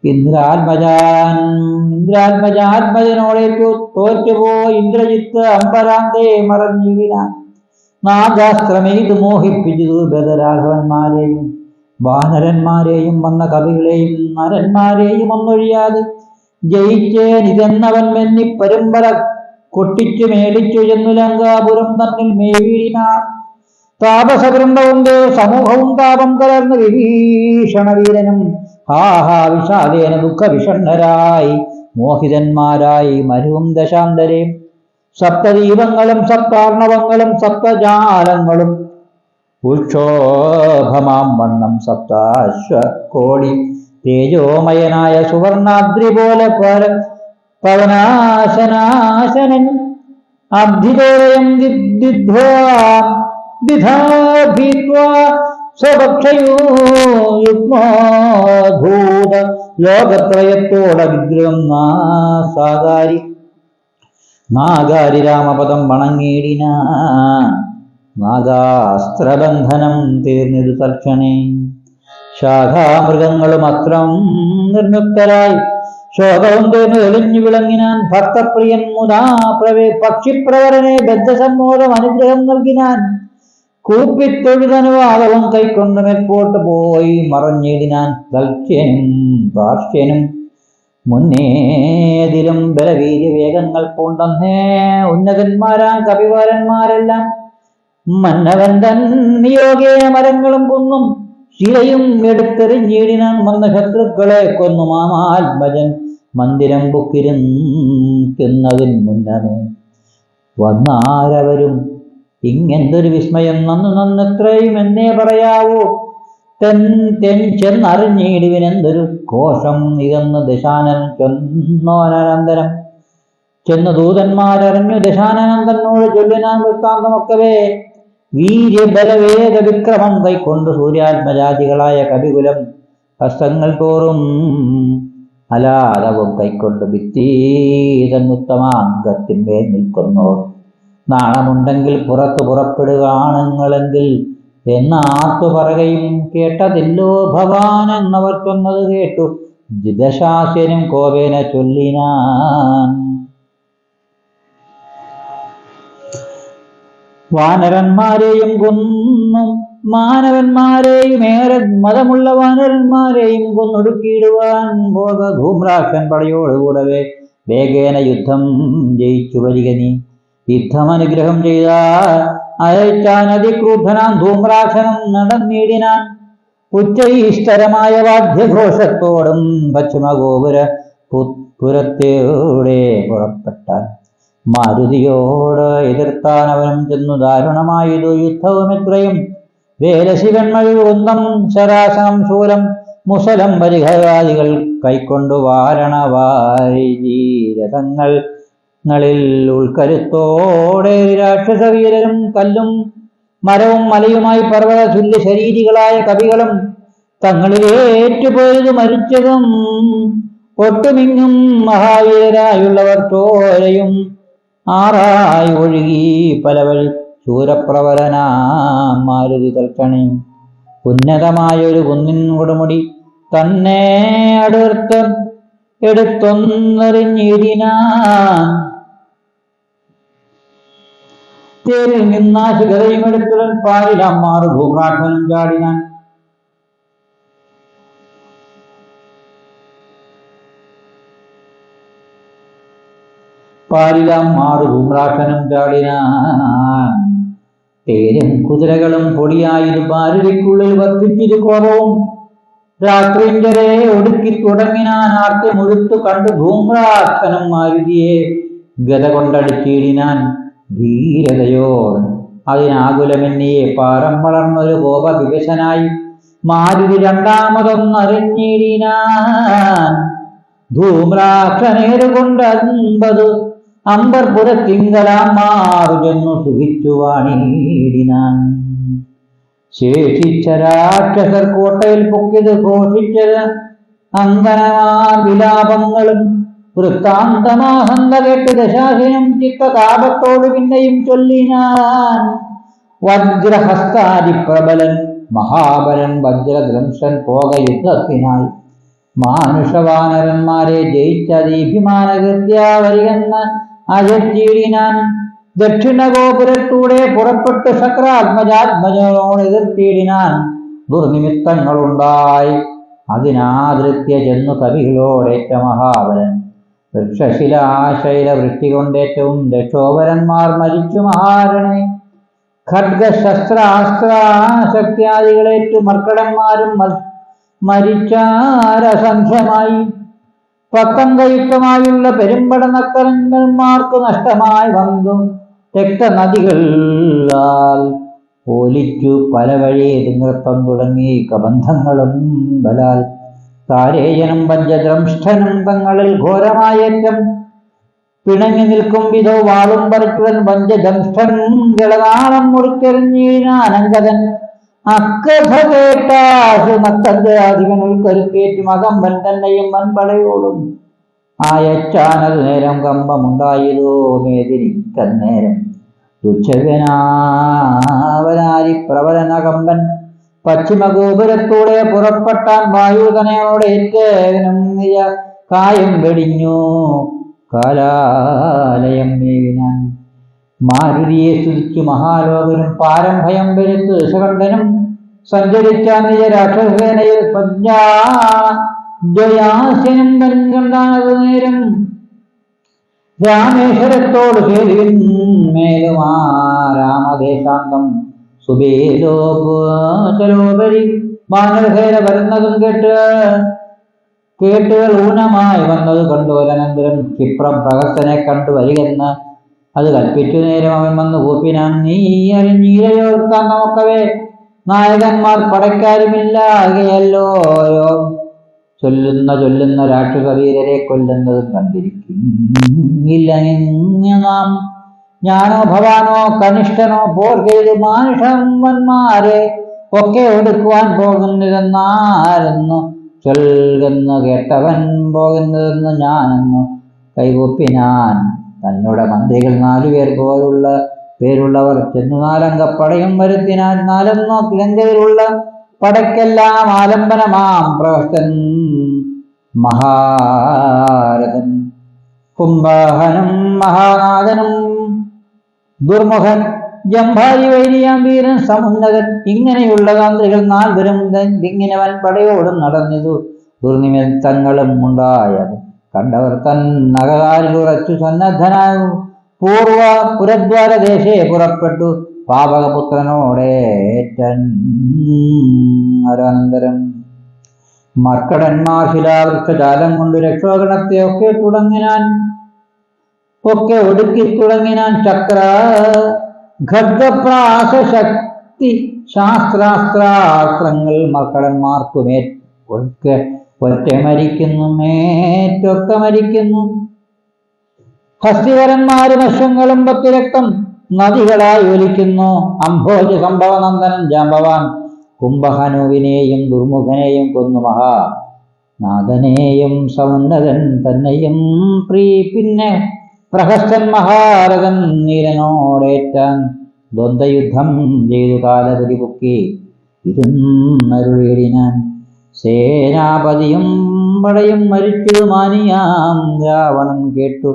ഇന്ദ്രാത്മജാത്മജനോടേറ്റു തോറ്റുപോയി ഇന്ദ്രജിത്ത് അമ്പരാന്തേ മറഞ്ഞിടിനാൻ നാഗാസ്ത്രമെയ്ത് മോഹിപ്പിച്ചതു ബദരാഘവന്മാരെയും വാനരന്മാരെയും വന്ന കവികളെയും നരന്മാരെയും ഒന്നൊഴിയാതെ ജയിച്ചേനിതെന്നവൻ മെന്നി പരമ്പര കൊട്ടിച്ചു മേടിച്ചു ചെന്നു ലങ്കാപുരം തന്നിൽ മേവീടിനാർ താപസവൃന്ദവും സമൂഹവും താപം കലർന്ന് വിഭീഷണവീരനും വിഷാദേന ദുഃഖവിഷണ്ണരായി മോഹിതന്മാരായി മരുവും ദശാന്തരെ സപ്തദീപങ്ങളും സപ്താർണവങ്ങളും സപ്തജാലങ്ങളും ഉക്ഷോഭമാം വണ്ണം സപ്താശ്വകോടി തേജോമയനായ സുവർണാദ്രി പോലെ പവനാശനാശനൻ അബ്ധിതോയം സ്വഭക്ഷയൂഗ്മോധൂത ലോകത്രയത്തോടെ വിഗ്രഹം നാഗാരി രാമപദം വണങ്ങിയിടിന നാഗാസ്ത്രബന്ധനം തീർന്നിരു തൽക്ഷണേ ശാഖാമൃഗങ്ങളും അത്രം നിർമുക്തരായി ശോകവും തീർന്ന് എളിഞ്ഞു വിളങ്ങിനാൻ ഭക്തപ്രിയൻ മുതാ പക്ഷിപ്രവരനെ ബദ്ധസമ്മോദം അനുഗ്രഹം നൽകിനാൻ കൂപ്പിത്തൊഴുതനുവാദവും കൈക്കൊണ്ട് മേൽപോട്ട് പോയി മറഞ്ഞിടിനാൻ ദൽക്ഷ്യനും പാർശ്യനും മുന്നേതിലും ബലവീര്യ വേഗങ്ങൾ പൂണ്ടന്നേ ഉന്നതന്മാരാം കവിവാരന്മാരെല്ലാം മന്നവൻ തൻ നിയോഗേന മരങ്ങളും കുന്നും ശിലയും എടുത്തെറിഞ്ഞിടിനാൻ വന്ന ശത്രുക്കളെ കൊന്നു മാമാത്മജൻ മന്ദിരം ബുക്കിരുന്നതിന് മുന്നമേ വന്നാരവരും ഇങ്ങെന്തൊരു വിസ്മയം നന്നെത്രയും എന്നേ പറയാവൂ ചെന്നറിഞ്ഞിടിവിനെന്തൊരു കോശം ഇതെന്ന് ദശാനൻ ചെന്നോനന്തരം ചെന്നു ദൂതന്മാരറിഞ്ഞു ദശാനനൻ തന്നോട് ചൊല്ലിനാൻ വൃത്താന്തമൊക്കവേ വീര്യബലവേദ വിക്രമം കൈക്കൊണ്ട് സൂര്യാത്മജാതികളായ കവികുലം ഹസ്തങ്ങൾ തോറും അലാദവും കൈക്കൊണ്ട് ഭിത്തീതന്നുത്തമാംഗത്തിന്മേൽ നിൽക്കുന്നോർ നാണമുണ്ടെങ്കിൽ പുറപ്പെടുകയാണെങ്കിലെങ്കിൽ എന്നാർത്തു പറയുകയും കേട്ടതില്ലോ ഭവാൻ എന്നവർ ചൊന്നത് കേട്ടു ദശാസ്യനും കോപേന ചൊല്ലിനാൻ വാനരന്മാരെയും കൊന്നു മാനവന്മാരെയും ഏറെ മതമുള്ള വാനരന്മാരെയും കൊന്നൊടുക്കിയിടുവാൻ പോക ധൂമ്രാക്ഷൻ പടയോടുകൂടവേ വേഗേന യുദ്ധം ജയിച്ചു വരിക നീ യുദ്ധമനുഗ്രഹം ചെയ്ത അയച്ചാൻ അതിക്രൂദ്ധനാം ധൂമ്രാക്ഷനം നടന്നിടിനാൻ. ഉച്ചൈസ്തരമായ വാദ്യഘോഷത്തോടും പശ്ചിമഗോപുര പുരത്തോടെ പുറപ്പെട്ടാൻ. മാരുതിയോട് എതിർത്താൻ അവനും ചെന്നു ദാരുണമായതു യുദ്ധവും ഇത്രയും. വേലശിവന്മഴ കുന്തം ശരാസനം ശൂലം മുസലം പരിഹരാദികൾ കൈക്കൊണ്ടു വാരണവാരിരഥങ്ങളിൽ ഉൾക്കരുത്തോടെ രാക്ഷസവീരരും കല്ലും മരവും മലയുമായി പർവ്വത തുല്യ ശരീരികളായ കവികളും തങ്ങളിലേറ്റുപോയതു മരിച്ചതും ഒട്ടുമിങ്ങും മഹാവീരരായുള്ളവർ ചോരയും ആറായി ഒഴുകി പല വഴി. ശൂരപ്രവരനാം മാരുതി തൽക്ഷണയും ഉന്നതമായൊരു കുന്നിൻ കൊടുമുടി തന്നെ അടുത്ത് എടുത്തൊന്നെറിഞ്ഞിടിനാൻ. തേരിൽ നിന്നാശുകതയും എടുത്തുടൻ പാരിലമ്മാർ ധൂമ്രാക്ഷനും ചാടിനാൻ. ധൂമ്രാക്ഷനും ചാടിനാൻ. തേരും കുതിരകളും പൊടിയായത് മാരുതിക്കുള്ളിൽ വർദ്ധിച്ചിരു കോപവും. രാത്രിഞ്ചരെ ഒടുക്കി തുടങ്ങിനാൻ. ആർത്തി മുഴുത്തു കണ്ടു ധൂമ്രാക്ഷനും മാരുതിയെ ഗത കൊണ്ടടിച്ചിടിനാൻ ധീരതയോട്. അതിനാകുലമെന്നിയെ പാരം വളർന്നൊരു കോപ വികസനായി മാരുതി രണ്ടാമതൊന്നറിഞ്ഞിടിനാൻ. ധൂമ്രാക്ഷനേറുകൊണ്ട് 50 അമ്പർപുരത്തിങ്കലാം മാറു ചെന്നു സുഖിച്ചു വാണിടിനാൻ. ശേഷിച്ച രാക്ഷസർ കോട്ടയിൽ പൊക്കിത് ഘോഷിച്ചത് അങ്കനമാ വിലാപങ്ങളും വൃത്താന്തമാഹന്ത കേട്ട് ദശാസനം ചിത്തതാപത്തോട് പിന്നെയും ചൊല്ലിനാൻ. വജ്രഹസ്താരി പ്രബലൻ മഹാബലൻ വജ്രദ്രംശൻ പോക യുദ്ധത്തിനായി മാനുഷവാനരന്മാരെ ജയിച്ച ദീഭിമാനകൃത്യാവരികെന്ന് അയച്ചിടിനാൻ. ദക്ഷിണഗോപുരത്തൂടെ പുറപ്പെട്ടു ശക്രാത്മജാത്മജനോട് എതിർത്തിടിനാൻ. ദുർനിമിത്തങ്ങളുണ്ടായി അതിനാദൃത്യ ചെന്നു കവികളോടേറ്റ മഹാബലൻ. വൃക്ഷശിലാശൈല വൃഷ്ടി കൊണ്ടേറ്റവും രക്ഷോപരന്മാർ മരിച്ചു മഹാരണെ. ഖഡ്ഗശസ്ത്രാസ്ത്രാശക്തിയാദികളേറ്റു മർക്കടന്മാരും മരിച്ചാരസംഖ്യമായി. പക്കങ്കയുക്തമായുള്ള പെരുമ്പട നക്കരന്മാർക്ക് നഷ്ടമായി വന്നു. രക്തനദികളാൽ ഓലിച്ചു പല വഴി നൃത്തം തുടങ്ങി കബന്ധങ്ങളും ബലാൽ. താരേയനും പഞ്ചദ്രംഷ്ഠനും തങ്ങളിൽ ഘോരമായേറ്റം പിണങ്ങി നിൽക്കും വിധോ വാളും പറിച്ചുവൻ പഞ്ചദംഷ്ഠൻ ഗളനാളം മുറിച്ചെറിഞ്ഞീനാനങ്കതൻ. അക്കഥ കേട്ടാശു നക്തഞ്ചാധിപനുൾ കരുത്തേറ്റും അകമ്പൻ തന്നെയും വൻപടയോടും ആയച്ചാനതു നേരം കമ്പമുണ്ടായതോ മേദിനിക്കന്നേരം. തുച്ഛവനാവനാരി പ്രബലനകമ്പൻ പശ്ചിമഗോപുരത്തൂടെ പുറപ്പെട്ടാൻ. വായുതനയോടേറ്റവനും നിജ കായം വെടിഞ്ഞു കാലാലയം മേവിനാൻ. മാരുതിയെ സ്തുതിച്ചു മഹാലോകനും പാരം ഭയം വരുത്തു ദശകണ്ഠനും സഞ്ചരിച്ച നിജ രാക്ഷസേനയിൽ പഞ്ചാദ്വയാസ്യനും കണ്ടാനതു നേരം. രാമേശ്വരത്തോട് കേൾവിന്മേലുമാ രാമദേശാന്തം സുബേലോപരി വാനരസേന വരുന്നതും കേട്ടുകൾ ഊനമായി വന്നത് കണ്ടു. അനന്തരം ക്ഷിപ്രം പ്രഹസനെ കണ്ടു വരികെന്ന് അത് കൽപ്പിച്ചു നേരം അവൻ വന്നു കൂപ്പിനാൻ. നീ അറിഞ്ഞീരയോ വൃത്താന്തമൊക്കവേ, നായകന്മാർ പടക്കാരുമില്ലാകയല്ലോ ചൊല്ലുന്ന രാക്ഷസവീരരെ കൊല്ലുന്നതും കണ്ടിരിക്കും. ഇല്ല നാം ഞാനോ ഭവാനോ കനിഷ്ഠനോ പോർ ചെയ്ത് മാനുഷവന്മാരെ ഒക്കെ ഒടുക്കുവാൻ പോകുന്നതെന്നാരെന്നു ചൊൽകുന്നു കേട്ടവൻ. പോകുന്നതെന്ന് ഞാനെന്നു കൈകൂപ്പിനാൻ. തന്നോട് മന്ത്രികൾ 4 പേരുള്ളവർ ചെന്നു 4 അംഗപ്പടയും വരുത്തിനാൽ. 4 കിഴങ്കയിലുള്ള പടയ്ക്കെല്ലാം ആലംബനമാം പ്രഹസ്തൻ മഹാരഥൻ കുംഭഹനും മഹാനാഥനും ദുർമുഖൻ ജംഭാരി വൈരിയാം വീരൻ സമുന്നതൻ. ഇങ്ങനെയുള്ള താന്ത്രികൾ 4 ദിങ്ങിനവൻ പടയോടും നടന്നിതു. ദുർനിമിത്തങ്ങളും ഉണ്ടായത് കണ്ടവർ തൻ നഗകാരിൽ ഉറച്ചു സന്നദ്ധനായി പുരദ്വാരദേശേ പുറപ്പെട്ടു. പാവകപുത്രനോടേറ്റൻ. അനന്തരം മർക്കടന്മാർ ശിലാവൃക്ഷജാലം കൊണ്ട് രക്ഷോഗണത്തെ ഒക്കെ ഒടുക്കി തുടങ്ങിനാൻ. ചക്ര ഖഡ്ഗപ്രാസശക്തി ശാസ്ത്രാസ്ത്രാസ്ത്രങ്ങൾ മർക്കടന്മാർക്കുമേറ്റ് ഒറ്റ മരിക്കുന്നു, മേറ്റൊക്കെ മരിക്കുന്നു. ഹസ്തിവരന്മാരും അശ്വങ്ങളും 10 രക്തം നദികളായി ഒലിക്കുന്നു. അംഭോജ സംഭവനന്ദനൻ ജാമ്പവാൻ കുംഭഹനുവിനെയും ദുർമുഖനെയും കൊന്നു. മഹാനാഥനെയും സമുന്നതൻ തന്നെയും പിന്നെ പ്രഹസ്തൻ മഹാരഥൻ നീലനോടേറ്റാൻ. ദ്വന്ദ്വയുദ്ധം ചെയ്തു കാലപുരി പൊക്കി ഇരുന്നരുളിയിടിനാൻ. സേനാപതിയും പടയും മരിച്ചു മാനിയാം രാവണൻ കേട്ടു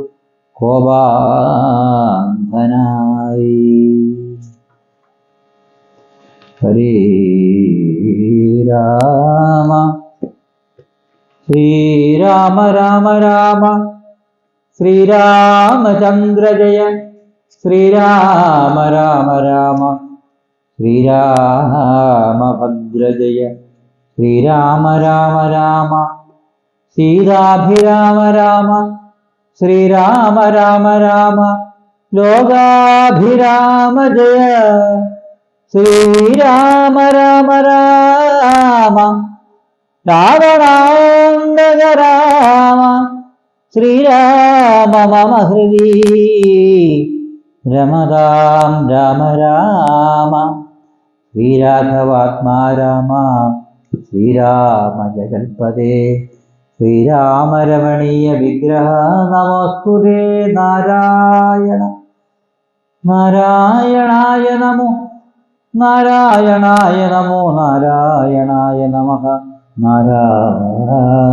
കോപാന്ധനായി. ഹരേ രാമ ശ്രീരാമ രാമ രാമ ശ്രീരാമചന്ദ്ര ജയ. ശ്രീരാമ രാമ രാമ ശ്രീരാമഭദ്ര ജയ. ശ്രീരാമ രാമ രാമ സീതാഭിരാമ രാമ. ശ്രീരാമ രാമ രാമ ലോകാഭിരാമ ജയ. ശ്രീരാമ രാമ രാമ രാവണാന്തക രാമ. ശ്രീരാമ മമ ഹൃദി രമതാം രാമ രാമ. ശ്രീരാഘവാത്മാ രാമ. ശ്രീരാമ ജഗൽപദേ. ശ്രീരാമരമണീയ വിഗ്രഹ നമോസ്തുതേ. നാരായണ നാരായണായ നമോ. നാരായണായ നമോ. നാരായണായ നമഃ. നാരായണായ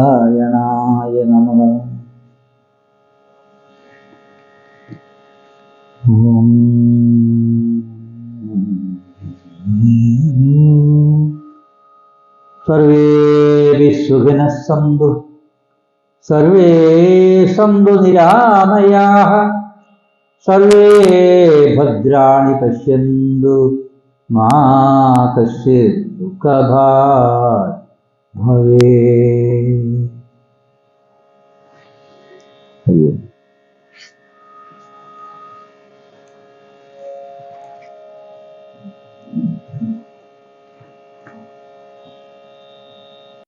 നമഃ. സർവേ സുഖിനഃ സന്തു. സർവേ സന്തു നിരാമയാഃ. സർവേ ഭദ്രാണി പശ്യന്തു. മാ കശ്ചിത് ദുഃഖഭാഗ് ഭവേത്.